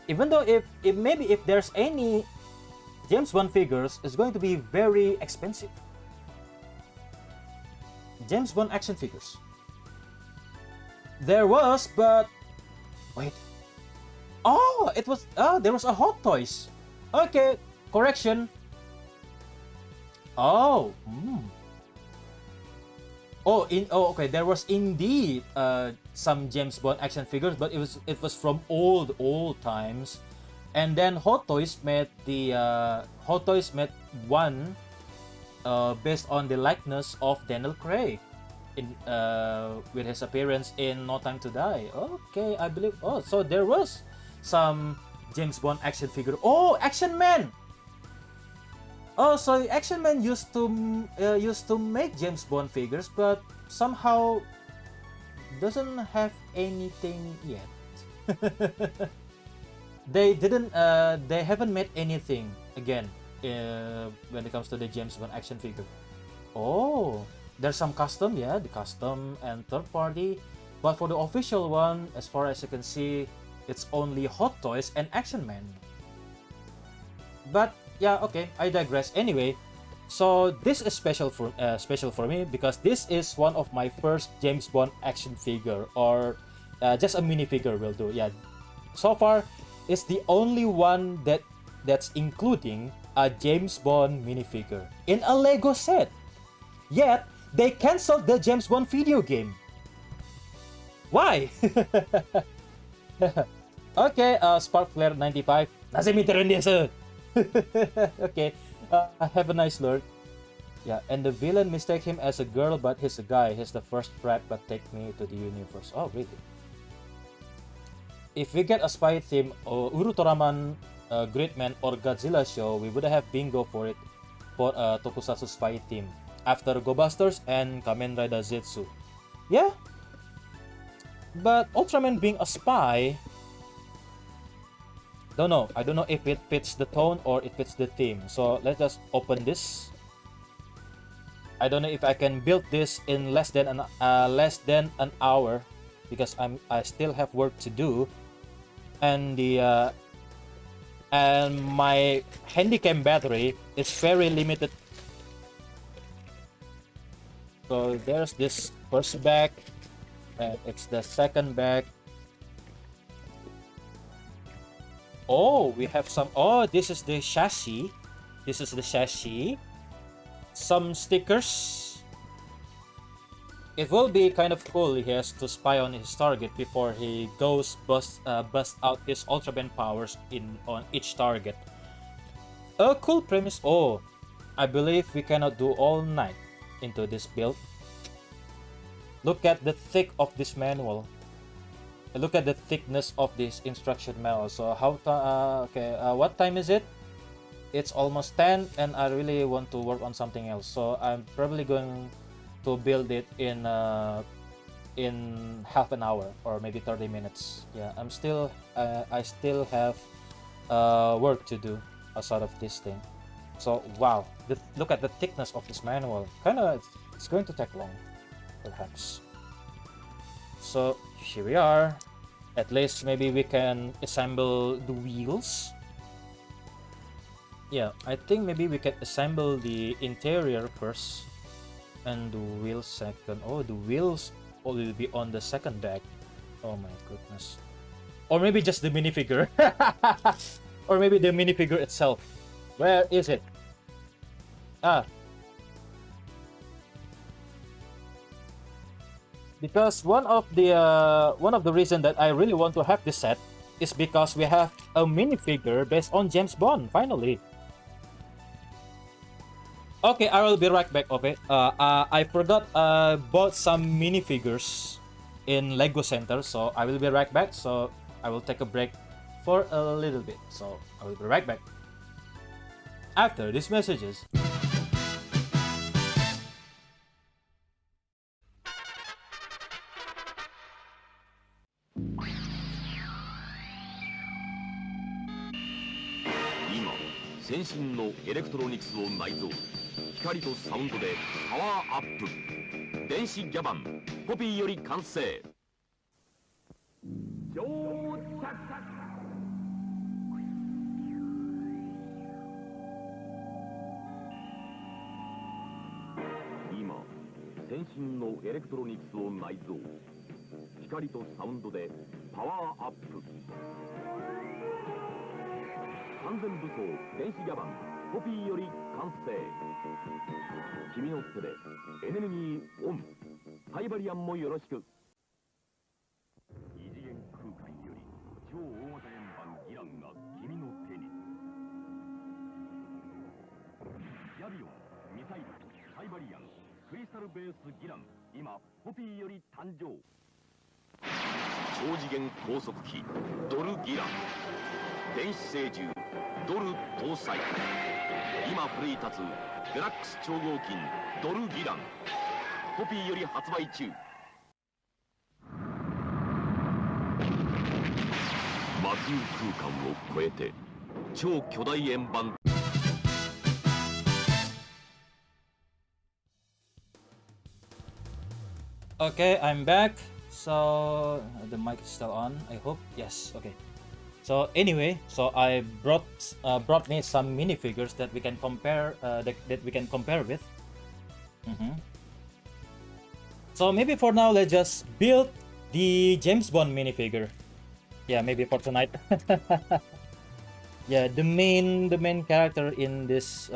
Even though if maybe if there's any James Bond figures, it's going to be very expensive. James Bond action figures. There was, but wait. Oh, it was. Oh, there was a Hot Toys. Okay, correction. Oh. Oh, okay. There was indeed some James Bond action figures, but it was from old times, and then Hot Toys made one based on the likeness of Daniel Craig in with his appearance in No Time to Die. Okay, I believe. Oh, so there was some James Bond action figure. Oh, Action Man. Oh, so Action Man used to make James Bond figures, but somehow doesn't have anything yet. They haven't made anything again when it comes to the James Bond action figure. Oh, there's some custom, yeah, the custom and third party, but for the official one, as far as you can see, it's only Hot Toys and Action Man. But yeah, okay, I digress. Anyway, so this is special for me because this is one of my first James Bond action figure, or just a minifigure will do. Yeah, so far it's the only one that's including a James Bond minifigure in a Lego set. Yet they canceled the James Bond video game. Why? Okay, Sparkflare 95. Nasa meter din sir. Okay, have a nice lord. Yeah, and the villain mistake him as a girl, but he's a guy. He's the first brat, but take me to the universe. Oh, really? If we get a spy theme, or Urutoraman, Greatman, or Godzilla show, we would have bingo for it for a Tokusatsu spy theme after Go Busters and Kamen Rider Zetsu. Yeah, but Ultraman being a spy, don't know. I don't know if it fits the tone or it fits the theme. So let's just open this. I don't know if I can build this in less than an hour because I still have work to do, and and my handycam battery is very limited. So there's this first bag, and it's the second bag. Oh, we have some. Oh, this is the chassis. This is the chassis. Some stickers. It will be kind of cool. He has to spy on his target before he goes bust out his Ultraman powers on each target. A cool premise. Oh, I believe we cannot do all night into this build. Look at the thick of this manual. Look at the thickness of this instruction manual. So what time is it? It's almost 10 and I really want to work on something else. So I'm probably going to build it in half an hour or maybe 30 minutes. Yeah, I still have work to do outside of this thing. So wow, look at the thickness of this manual. It's going to take long, perhaps. So here we are. At least maybe we can assemble the wheels. Yeah, I think maybe we can assemble the interior first and the wheels second. Oh, the wheels will be on the second deck. Oh my goodness. Or maybe just the minifigure. Or maybe the minifigure itself. Where is it? Ah. Because one of the reason that I really want to have this set is because we have a minifigure based on James Bond finally. Okay, I will be right back. Okay, I forgot bought some minifigures in Lego Center, so I will be right back. So I will take a break for a little bit. So I will be right back after these messages. 先進のエレクトロニクスを内蔵、光とサウンドでパワーアップ。電子ギャバンコピーより完成。到着。今先進のエレクトロニクスを内蔵、光とサウンドでパワーアップ。完全武装電子ギャバンコピーより完成。君の手でエネルギーオン。ハイバリアンもよろしく。異次元空間より超大型円盤ギランが君の手に。ヤビオンミサイルハイバリアンクリスタルベースギラン今コピーより誕生。超次元高速機ドルギラン電子聖獣ドル搭載。今奮い立つデラックス超合金ドルギランコピーより発売中。魔空空間を超えて超巨大円盤。 Okay, I'm back. So the mic is still on. I hope. Yes. Okay. So anyway, so I brought me some minifigures that we can compare that we can compare with. So maybe for now, let's just build the James Bond minifigure. Yeah, maybe for tonight. Yeah, the main character in this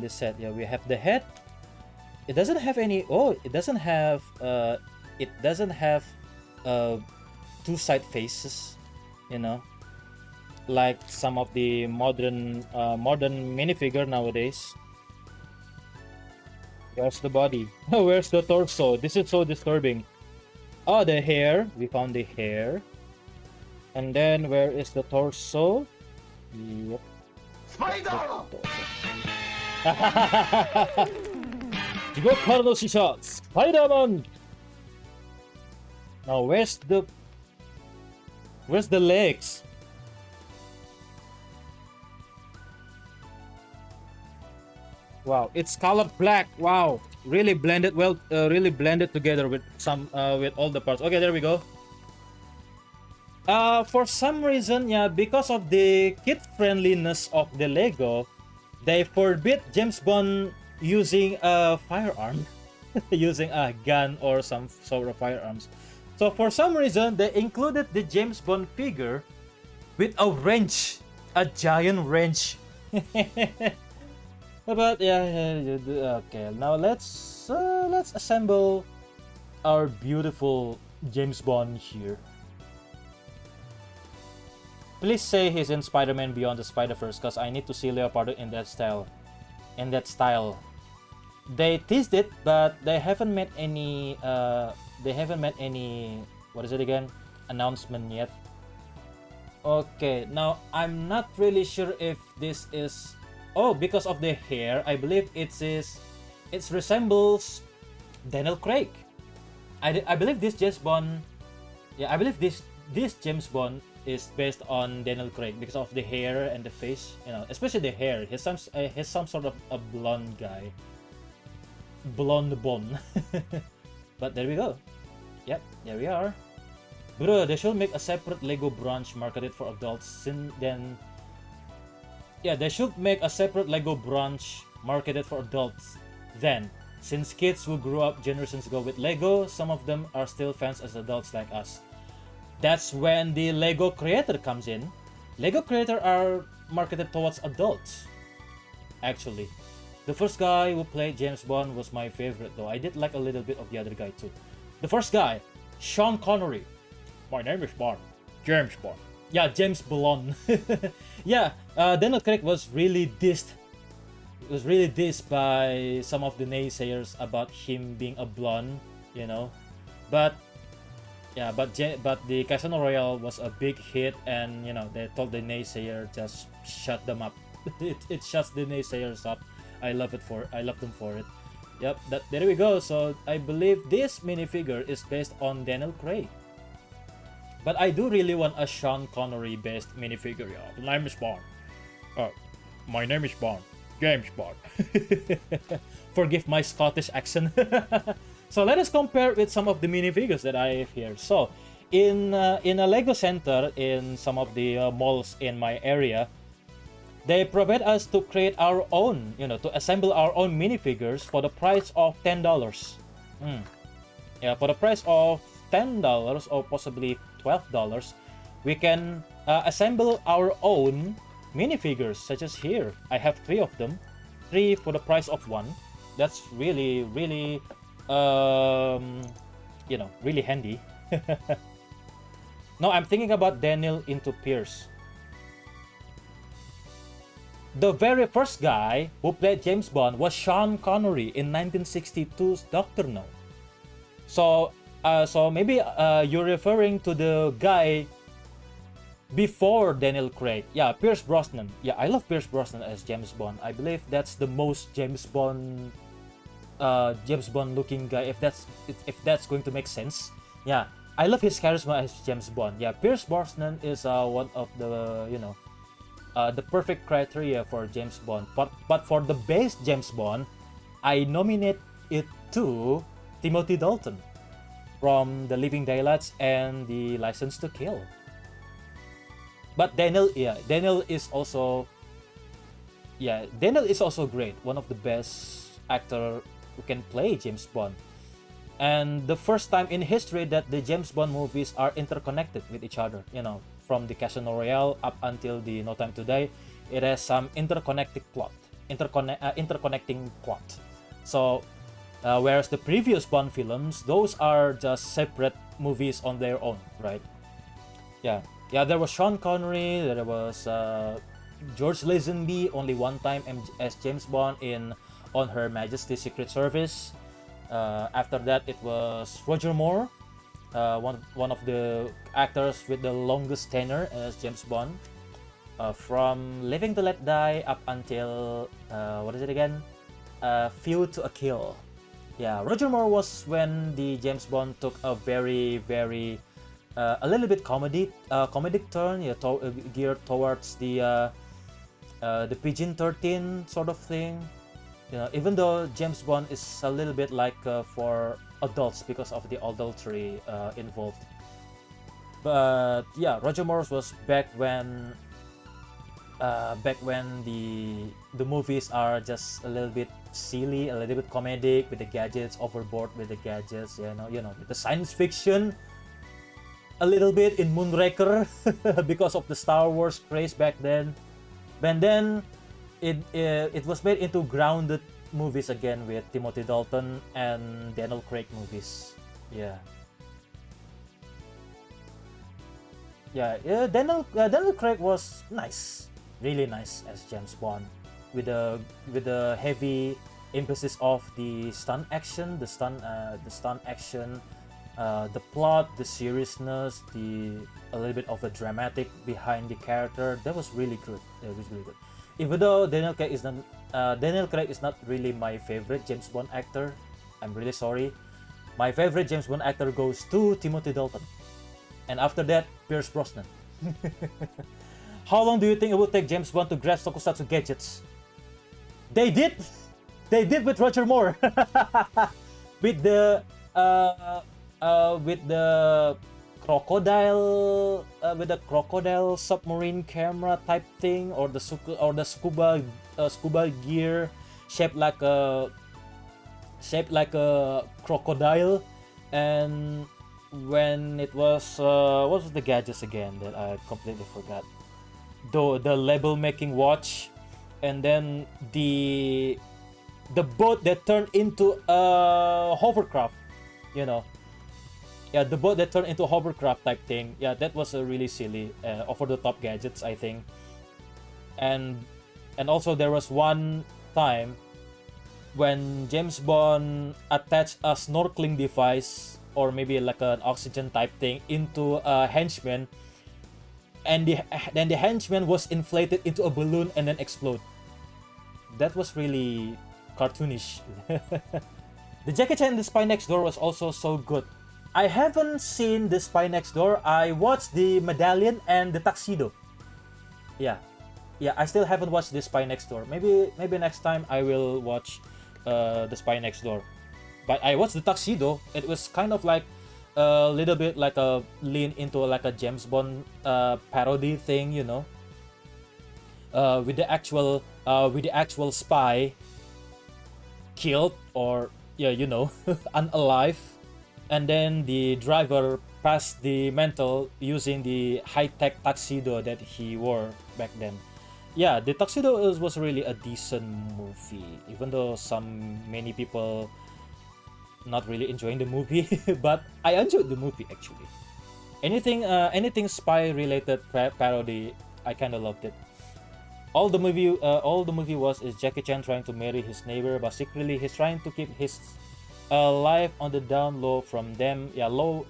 set. Yeah, we have the head. It doesn't have any. Oh, it doesn't have. It doesn't have two side faces. You know, like some of the modern minifigure nowadays. Where's the body? Where's the torso? This is so disturbing. Oh, the hair. We found the hair. And then where is the torso? Yep. Spider! Spider-Man! Now where's the legs? Wow, it's colored black. Wow, really blended well. Really blended together with with all the parts. Okay, there we go. For some reason, yeah, because of the kid friendliness of the Lego, they forbid James Bond using a firearm, using a gun or some sort of firearms. So for some reason, they included the James Bond figure with a wrench, a giant wrench. But yeah, okay. Now let's assemble our beautiful James Bond here. Please say he's in Spider-Man Beyond the Spider-Verse, because I need to see Leopardo in that style. They teased it, but they haven't made any. What is it again? Announcement yet. Okay, now I'm not really sure if this is. Oh, because of the hair, I believe it resembles Daniel Craig. I believe this James Bond. Yeah, I believe this James Bond is based on Daniel Craig because of the hair and the face. You know, especially the hair. He's some sort of a blonde guy. Blonde Bond. But there we go. Yep, there we are. Bro, they should make a separate Lego branch marketed for adults. Then Yeah, they should make a separate Lego branch marketed for adults. Then, since kids who grew up generations ago with Lego, some of them are still fans as adults like us. That's when the Lego Creator comes in. Lego Creator are marketed towards adults, actually. The first guy who played James Bond was my favorite, though. I did like a little bit of the other guy too. The first guy, Sean Connery. My name is Bond. James Bond. Yeah, James Bond. Yeah, Daniel Craig was really dissed. It was really dissed by some of the naysayers about him being a blonde, you know. But yeah, but the Casino Royale was a big hit, and you know they told the naysayer just shut them up. it shuts the naysayers up. I love them for it. Yep, there we go. So I believe this minifigure is based on Daniel Craig. But I do really want a Sean Connery based minifigure. Yeah, the name is Bond. My name is Bond. James Bond. Forgive my Scottish accent. So let us compare with some of the minifigures that I have here. So in a Lego center in some of the malls in my area, they provide us to create our own, to assemble our own minifigures for the price of $10. Yeah, for the price of $10 or possibly $12, we can assemble our own minifigures, such as here. I have 3 of them, 3 for the price of 1. That's really, really, really handy. Now I'm thinking about Daniel into Pierce. The very first guy who played James Bond was Sean Connery in 1962's Dr. No. So maybe you're referring to the guy before Daniel Craig. Yeah, Pierce Brosnan. Yeah, I love Pierce Brosnan as James Bond. I believe that's the most James Bond looking guy, if that's going to make sense. Yeah, I love his charisma as James Bond. Yeah, Pierce Brosnan is one of the the perfect criteria for James Bond. But for the base James Bond, I nominate it to Timothy Dalton from The Living Daylights and The License to Kill. But Daniel is also great. One of the best actor who can play James Bond. And the first time in history that the James Bond movies are interconnected with each other, from the Casino Royale up until the No Time to Die, it has some interconnecting plot. So, whereas the previous Bond films, those are just separate movies on their own, right? Yeah, there was Sean Connery, there was George Lazenby only one time as James Bond on Her Majesty's Secret Service. After that, it was Roger Moore, one of the actors with the longest tenure as James Bond, from Living to Let Die up until what is it again? View to a Kill. Yeah, Roger Moore was when the James Bond took a very, very a little bit comedic turn, geared towards the PG-13 sort of thing. Even though James Bond is a little bit like for adults because of the adultery involved. But yeah, Roger Moore was back when the movies are just a little bit silly, a little bit comedic with the gadgets, overboard with the gadgets, with the science fiction a little bit in Moonraker because of the Star Wars craze back then. But then it was made into grounded movies again with Timothy Dalton and Daniel Craig movies. Daniel Craig was nice, really nice as James Bond, with the heavy emphasis of the stunt action, the plot, the seriousness, a little bit of a dramatic behind the character. That was really good. Even though Daniel Craig is not really my favorite James Bond actor, I'm really sorry. My favorite James Bond actor goes to Timothy Dalton, and after that, Pierce Brosnan. How long do you think it would take James Bond to grasp tokusatsu gadgets? They did with Roger Moore. with the crocodile submarine camera type thing, or the scuba gear shaped like a crocodile. And when it was what was the gadgets again that I completely forgot? The label making watch, and then the boat that turned into a hovercraft, you know. Yeah, the boat that turned into a hovercraft type thing. Yeah, that was a really silly, over the top gadgets, I think. And also there was one time when James Bond attached a snorkeling device, or maybe like an oxygen type thing, into a henchman, and then the henchman was inflated into a balloon and then explode. That was really cartoonish. The Jackie Chan in The Spy Next Door was also so good. I haven't seen The Spy Next Door. I watched The Medallion and The Tuxedo. Yeah, I still haven't watched The Spy Next Door. Maybe next time I will watch The Spy Next Door. But I watched The Tuxedo. It was kind of like a little bit like a lean into like a James Bond parody thing, you know, with the actual spy killed, or yeah, you know, unalive, and then the driver passed the mantle using the high-tech tuxedo that he wore back then. Yeah, The Tuxedo was really a decent movie, even though many people not really enjoying the movie, but I enjoyed the movie actually. Anything spy related parody, I kind of loved it. All the movie was is Jackie Chan trying to marry his neighbor, but secretly he's trying to keep his life on the down low from them. Yeah, low.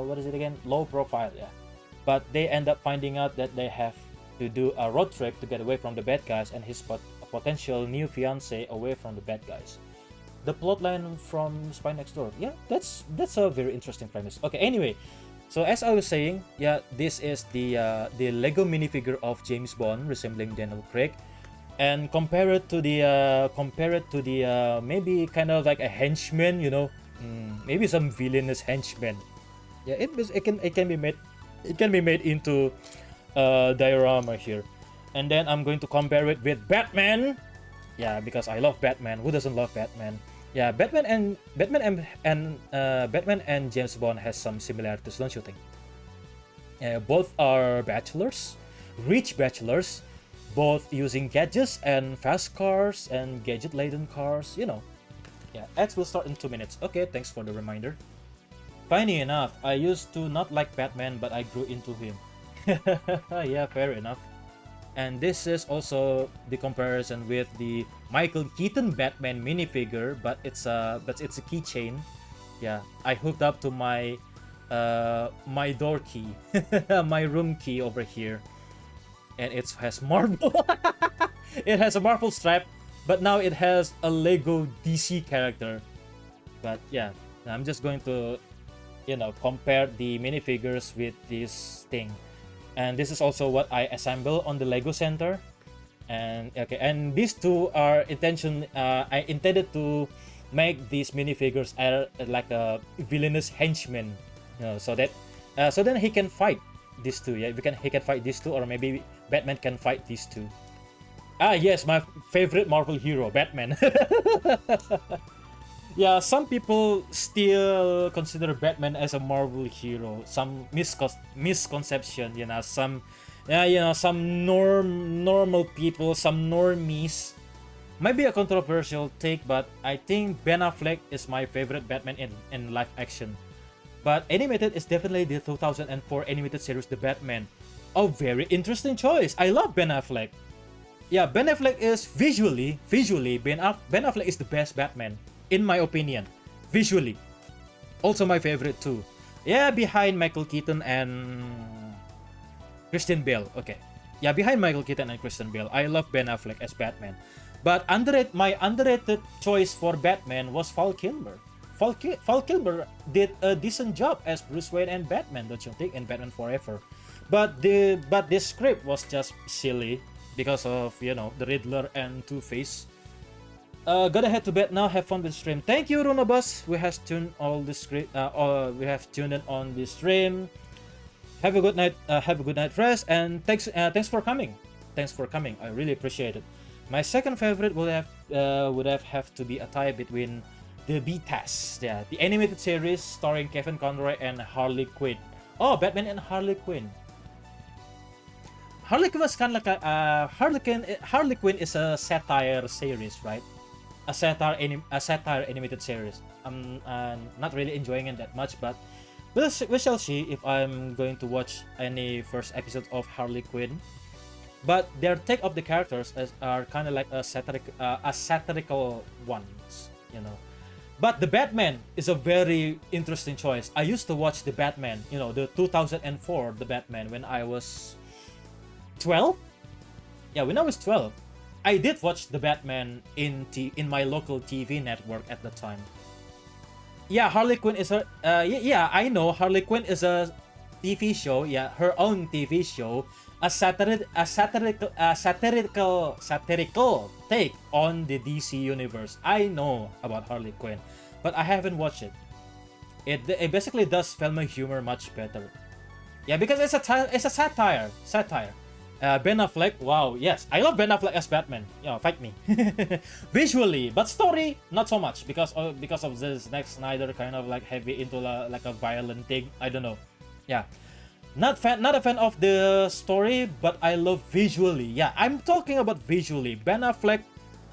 What is it again? Low profile. Yeah, but they end up finding out that they have to do a road trip to get away from the bad guys and his potential new fiance away from the bad guys. The plotline from Spy Next Door. Yeah, that's a very interesting premise. Okay, anyway, so as I was saying, yeah, this is the Lego minifigure of James Bond resembling Daniel Craig, and compare it to the maybe kind of like a henchman, you know, maybe some villainous henchman. Yeah, it can be made into diorama here, and then I'm going to compare it with Batman. Yeah, because I love Batman. Who doesn't love Batman? Yeah, Batman and James Bond has some similarities, don't you think? Both are bachelors, rich bachelors, both using gadgets and fast cars and gadget-laden cars, you know. Yeah, ads will start in 2 minutes. Okay, thanks for the reminder. Funny enough, I used to not like Batman, but I grew into him. Yeah, fair enough. And this is also the comparison with the Michael Keaton Batman minifigure, but it's a keychain. Yeah, I hooked up to my my door key, my room key over here, and it has marble. It has a marble strap, but now it has a Lego DC character. But yeah, I'm just going to, you know, compare the minifigures with this thing. And this is also what I assemble on the Lego Center. And okay, and these two are I intended to make these minifigures like a villainous henchman, you know, so that so then he can fight these two. Yeah, he can fight these two, or maybe Batman can fight these two. Ah yes, my favorite Marvel hero, Batman. Yeah, some people still consider Batman as a Marvel hero. Some misconception, you know, some normal people, some normies. Might be a controversial take, but I think Ben Affleck is my favorite Batman in live action. But animated is definitely the 2004 animated series The Batman. A very interesting choice. I love Ben Affleck. Yeah, Ben Affleck is visually Ben Affleck is the best Batman, in my opinion, visually. Also my favorite too. Yeah, behind Michael Keaton and Christian Bale. Okay. Yeah, behind Michael Keaton and Christian Bale. I love Ben Affleck as Batman. But my underrated choice for Batman was Val Kilmer. Val Kilmer did a decent job as Bruce Wayne and Batman, don't you think, in Batman Forever. But this script was just silly because of, you know, the Riddler and Two-Face. Gotta head to bed now. Have fun with the stream. Thank you, Runobus. We have tuned all the script. We have tuned in on the stream. Have a good night. Have a good night rest. And thanks for coming. Thanks for coming. I really appreciate it. My second favorite would have to be a tie between the BTAS, yeah, the animated series starring Kevin Conroy and Harley Quinn. Oh, Batman and Harley Quinn. Harley Quinn was kind of like a Harley Quinn is a satire series, right? A satire animated series. I'm not really enjoying it that much, but we shall see if I'm going to watch any first episode of Harley Quinn. But their take of the characters are kind of like a satirical ones, you know. But the Batman is a very interesting choice. I used to watch the Batman, you know, the 2004 the Batman when I was 12. Yeah, when I was 12, I did watch the Batman in my local TV network at the time. Yeah, Harley Quinn is a yeah, I know Harley Quinn is a TV show. Yeah, her own TV show. A satirical take on the DC universe. I know about Harley Quinn, but I haven't watched it. It basically does film humor much better. Yeah, because it's a satire. Ben Affleck, wow, yes, I love Ben Affleck as Batman. Yeah, fight me. Visually, but story not so much because of this Zack Snyder kind of like heavy into like a violent thing. I don't know. Yeah. Not a fan of the story, but I love visually. Yeah, I'm talking about visually. Ben Affleck,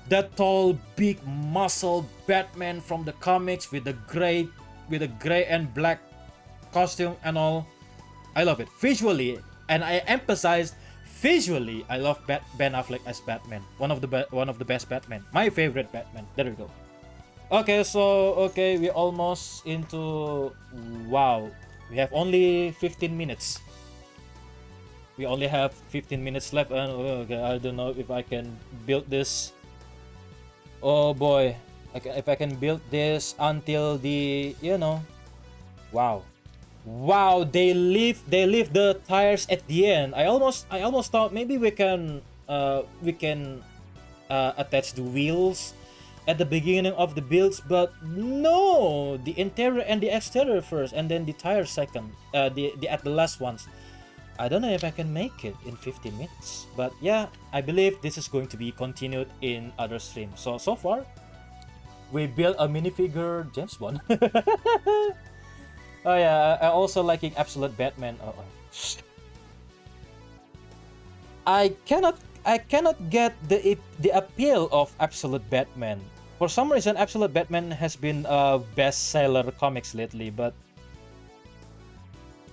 that tall, big, muscle Batman from the comics with the gray and black costume and all. I love it visually, and I emphasize visually. I love Ben Affleck as Batman. One of the best Batman. My favorite Batman. There we go. Okay, so we almost into wow. We have only 15 minutes. We only have 15 minutes left, and okay, I don't know if I can build this. Oh boy, if I can build this until the, you know, wow, they leave the tires at the end. I almost thought maybe we can attach the wheels at the beginning of the builds, but no, the interior and the exterior first, and then the tire second. At the last ones. I don't know if I can make it in 50 minutes, but yeah, I believe this is going to be continued in other streams. So far, we built a minifigure James Bond. Oh yeah, I also liking Absolute Batman. I cannot get the appeal of Absolute Batman. For some reason, Absolute Batman has been a bestseller comics lately, but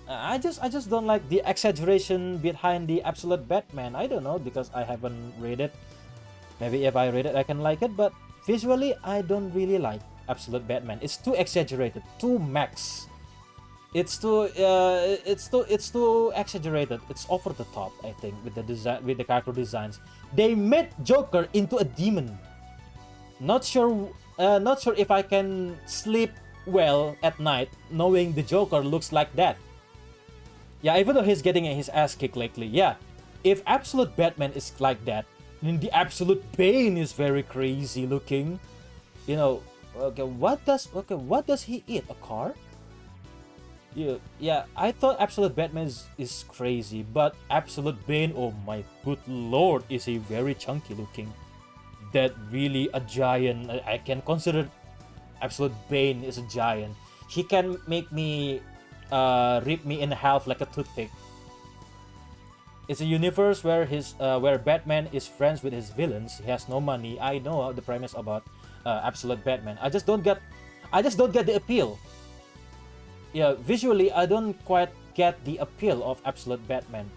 I just don't like the exaggeration behind the Absolute Batman. I don't know, because I haven't read it. Maybe if I read it, I can like it, but visually, I don't really like Absolute Batman. It's too exaggerated, too max. It's too exaggerated. It's over the top, I think, with the design, with the character designs. They made Joker into a demon. Not sure if I can sleep well at night knowing the Joker looks like that. Yeah, even though he's getting his ass kicked lately. Yeah, if Absolute Batman is like that, then the Absolute Bane is very crazy looking. You know, what does he eat? A car? Yeah, I thought Absolute Batman is crazy, but Absolute Bane, oh my good lord, is he very chunky looking. That really a giant. I can consider Absolute Bane is a giant. He can make me rip me in half like a toothpick. It's a universe where where Batman is friends with his villains. He has no money. I know the premise about Absolute Batman. I just don't get the appeal. Yeah, visually I don't quite get the appeal of Absolute Batman.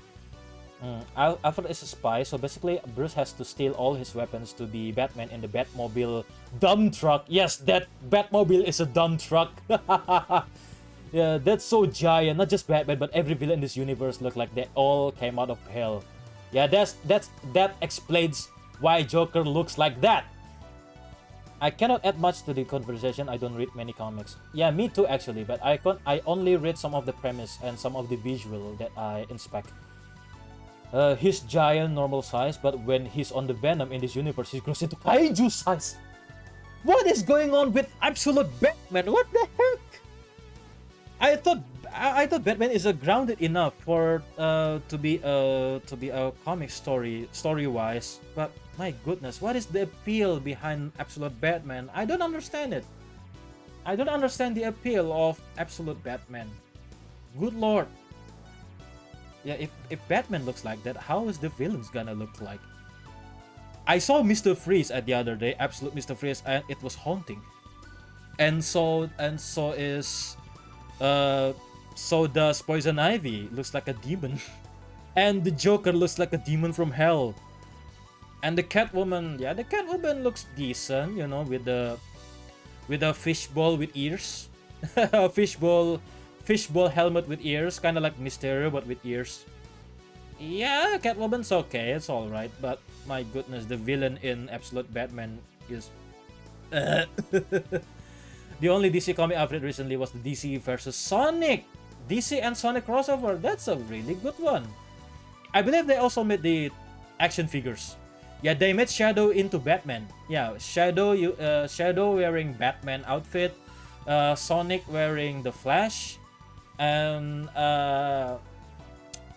Alfred is a spy, so basically Bruce has to steal all his weapons to be Batman in the Batmobile dump truck. Yes, that Batmobile is a dump truck. Yeah, that's so giant. Not just Batman, but every villain in this universe look like they all came out of hell. Yeah, that explains why Joker looks like that. I cannot add much to the conversation. I don't read many comics. Yeah, me too actually, but I only read some of the premise and some of the visual that I inspect. He's giant normal size, but when he's on the Venom in this universe, he grows into kaiju size. What is going on with Absolute Batman? What the heck? I thought Batman is grounded enough for to be a comic story wise, but my goodness, what is the appeal behind Absolute Batman? I don't understand it. I don't understand the appeal of Absolute Batman. Good lord. Yeah, if Batman looks like that, how is the villains gonna look like? I saw Mr. Freeze at the other day, Absolute Mr. Freeze, and it was haunting. And so does Poison Ivy, looks like a demon. And the Joker looks like a demon from hell. And the Catwoman, yeah, the Catwoman looks decent, you know, with a fishbowl with ears. fishbowl helmet with ears, kind of like Mysterio but with ears. Yeah, Catwoman's okay, it's alright, but my goodness, the villain in Absolute Batman is... The only DC comic I've read recently was the DC versus Sonic. DC and Sonic crossover, that's a really good one. I believe they also made the action figures. Yeah, they made Shadow into Batman. Yeah, Shadow wearing Batman outfit, Sonic wearing the Flash, and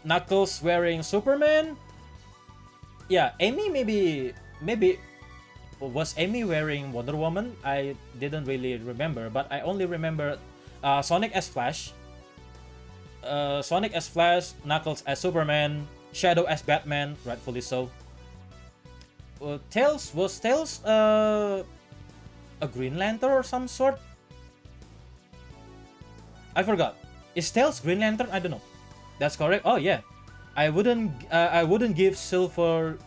Knuckles wearing Superman. Yeah, Amy maybe was Amy wearing Wonder Woman? I didn't really remember, but I only remember Sonic as Flash, Knuckles as Superman, Shadow as Batman, rightfully so. Tails a Green Lantern or some sort? I forgot. Is Tails Green Lantern? I don't know. That's correct. Oh yeah, I wouldn't give Silver.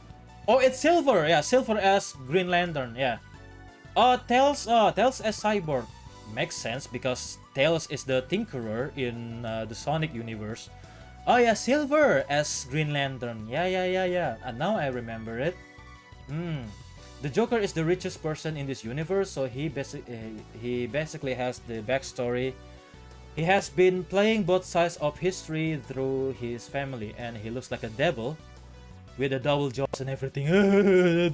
Oh, it's Silver. Yeah, Silver as Green Lantern. Yeah. Tails as Cyborg. Makes sense because Tails is the Tinkerer in the Sonic universe. Oh yeah, Silver as Green Lantern. Yeah. And now I remember it. The Joker is the richest person in this universe, so he basically has the backstory. He has been playing both sides of history through his family, and he looks like a devil with the double jaws and everything.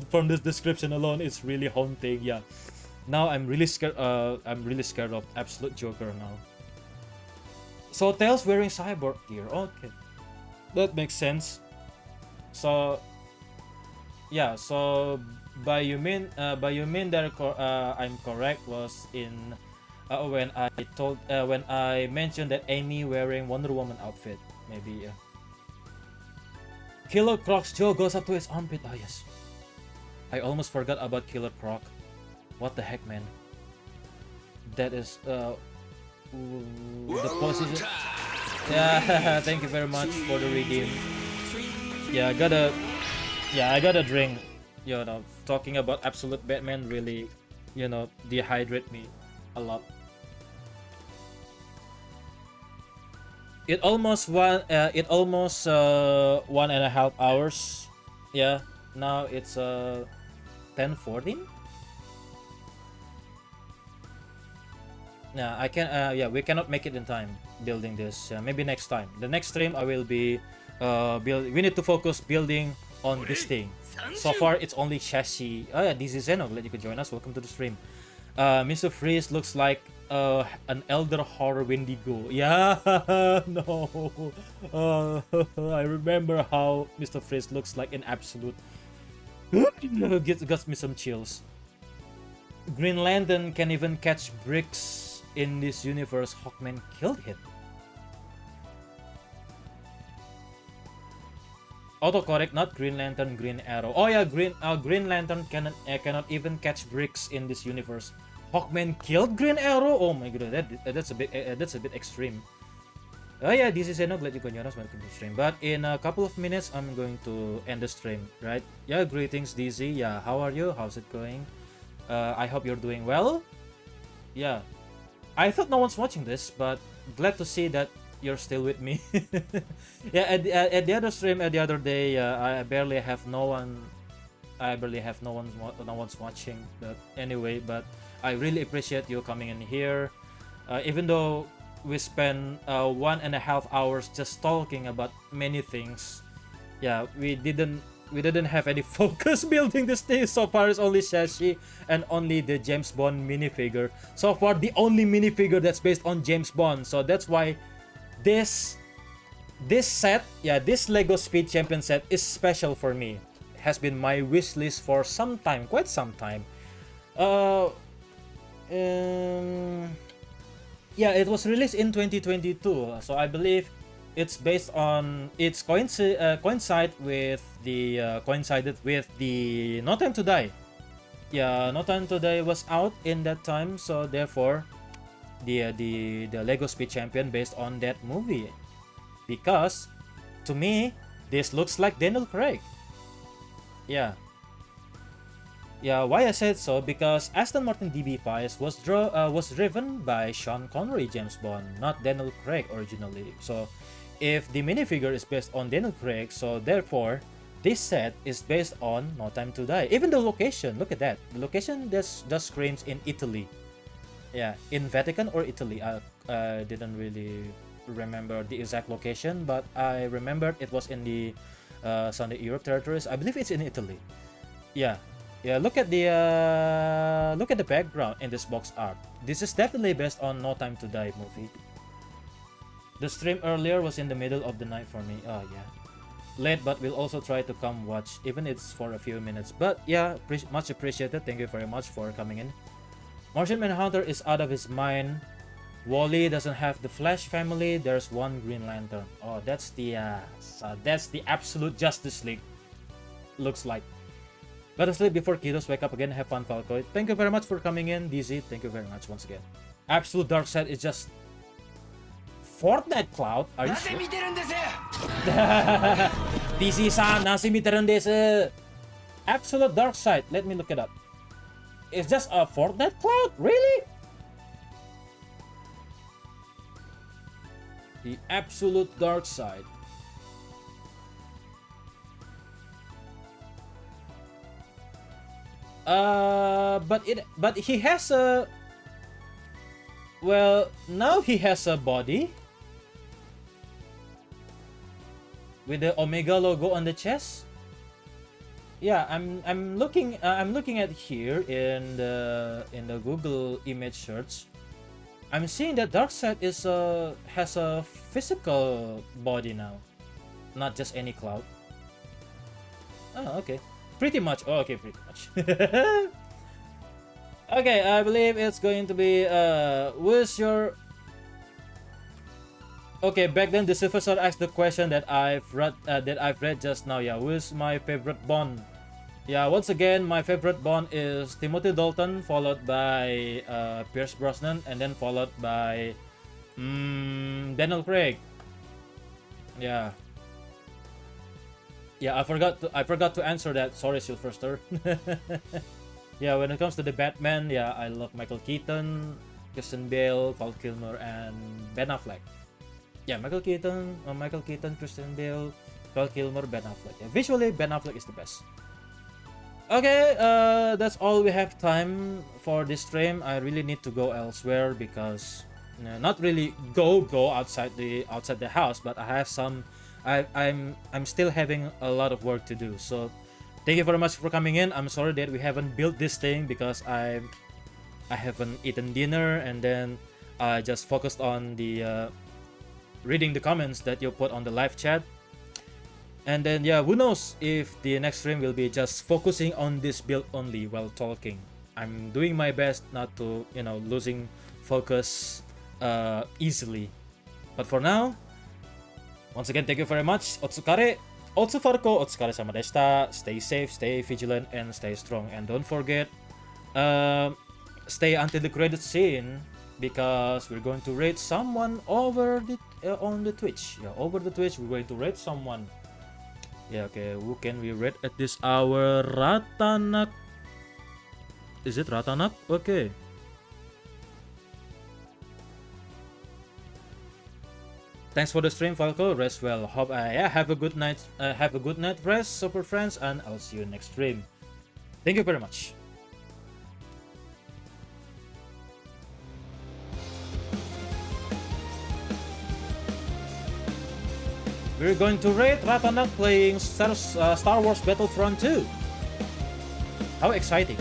From this description alone, it's really haunting. Yeah. Now I'm really scared. I'm really scared of Absolute Joker now. So Tails wearing cyborg gear. Okay, that makes sense. So yeah. So by you mean that I'm correct was in when I mentioned that Amy wearing Wonder Woman outfit. Maybe yeah. Killer Croc's jaw goes up to his armpit. Oh yes. I almost forgot about Killer Croc. What the heck, man? That is the position. Yeah, thank you very much for the redeem. Yeah, I got a drink. You know, talking about Absolute Batman really, you know, dehydrate me a lot. It almost 1.5 hours. Yeah, now it's 10:14. Yeah, I can. Yeah, we cannot make it in time building this. Maybe next time. The next stream I will be we need to focus building on this thing. So far it's only chassis. Oh yeah, this is Zeno. Glad you could join us. Welcome to the stream. Mr. Freeze looks like an elder horror Wendigo. Yeah, no. I remember how Mr. Freeze looks like in Absolute. Gets me some chills. Green Lantern can even catch bricks in this universe. Hawkman killed him. Autocorrect, not Green Lantern, Green Arrow. Oh yeah, Green Lantern cannot even catch bricks in this universe. Hawkman killed Green Arrow. Oh my god, that's a bit extreme. Oh yeah, this is Eno. Glad you could join us. Welcome to the stream. But in a couple of minutes, I'm going to end the stream. Right? Yeah. Greetings, DZ. Yeah. How are you? How's it going? I hope you're doing well. Yeah. I thought no one's watching this, but glad to see that you're still with me. Yeah. At the other stream, at the other day, I barely have no one. No one's watching. But anyway, but I really appreciate you coming in here, even though we spent 1.5 hours just talking about many things. Yeah, we didn't we didn't have any focus building this thing. So far, it's only Shashi and only the James Bond minifigure. So far, the only minifigure that's based on James Bond. So that's why this set, yeah, this Lego Speed Champion set is special for me. It has been my wish list for some time, quite some time. Yeah, it was released in 2022, so I believe it's based on coincided with the No Time to Die. Yeah, No Time to Die was out in that time, so therefore the Lego Speed Champion based on that movie. Because to me, this looks like Daniel Craig. Yeah. Yeah, why I said so? Because Aston Martin DB5 was driven by Sean Connery James Bond, not Daniel Craig originally. So, if the minifigure is based on Daniel Craig, so therefore this set is based on No Time to Die. Even the location, look at that. The location just screams in Italy. Yeah, in Vatican or Italy. I didn't really remember the exact location, but I remembered it was in the Sunday Europe territories. I believe it's in Italy. Yeah. Yeah, look at the background in this box art. This is definitely based on No Time to Die movie. The stream earlier was in the middle of the night for me. Oh yeah, late, but we'll also try to come watch, even if it's for a few minutes. But yeah, much appreciated. Thank you very much for coming in. Martian Manhunter is out of his mind. Wally doesn't have the Flash family. There's one Green Lantern. Oh, that's the absolute Justice League. Looks like. Go to sleep before kiddos wake up again. Have fun, Falco. Thank you very much for coming in, DZ. Thank you very much once again. Absolute dark side is just Fortnite Cloud. Are you sure? DC-san, nasi miteran desu. Absolute dark side. Let me look it up. It's just a Fortnite Cloud? Really? The absolute dark side. But he has a, well, now he has a body with the Omega logo on the chest. Yeah, I'm looking at here in the Google image search. I'm seeing that Darkseid has a physical body now, not just any cloud. Oh, okay. Pretty much. Oh, okay, pretty much. Okay, I believe it's going to be who's your... Okay, back then the Silver Sword asked the question that I've read just now. Yeah, who's my favorite Bond? Yeah, once again, my favorite Bond is Timothy Dalton, followed by Pierce Brosnan, and then followed by Daniel Craig. Yeah. Yeah, I forgot to answer that. Sorry, Sylvester. Yeah, when it comes to the Batman, yeah, I love Michael Keaton, Christian Bale, Val Kilmer, and Ben Affleck. Yeah, Michael Keaton, Christian Bale, Val Kilmer, Ben Affleck. Yeah, visually, Ben Affleck is the best. Okay, that's all we have time for this stream. I really need to go elsewhere because, not really go outside the house, but I have some. I'm still having a lot of work to do. So, thank you very much for coming in. I'm sorry that we haven't built this thing because I haven't eaten dinner, and then I just focused on the reading the comments that you put on the live chat. And then yeah, who knows if the next stream will be just focusing on this build only while talking. I'm doing my best not to, losing focus easily. But for now, once again, thank you very much. Otsukare, Otsu Falco, otsukare sama deshita. Stay safe, stay vigilant, and stay strong. And don't forget, stay until the credit scene because we're going to raid someone over the on the Twitch. Yeah, over the Twitch, we're going to raid someone. Yeah, okay, who can we raid at this hour? Ratanak. Is it Ratanak? Okay. Thanks for the stream, Falco. Rest well. Hope have a good night. Have a good night rest, super friends, and I'll see you next stream. Thank you very much. We're going to rate Ratanak playing Star Wars Battlefront 2. How exciting.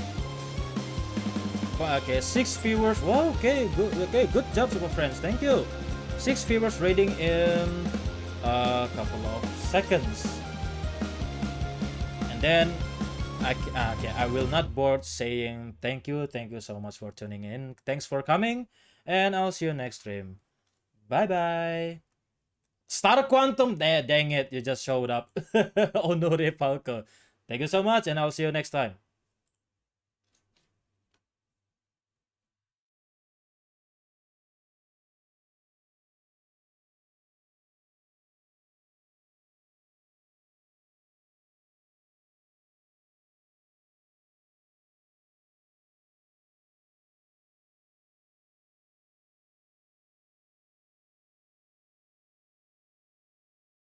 Okay, 6 viewers. Wow, okay, good job, Super Friends. Thank you. 6 viewers rating in a couple of seconds. And then, I will not board saying thank you so much for tuning in. Thanks for coming, and I'll see you next stream. Bye-bye. Star Quantum, dang it, you just showed up. Honore Falco. Thank you so much, and I'll see you next time.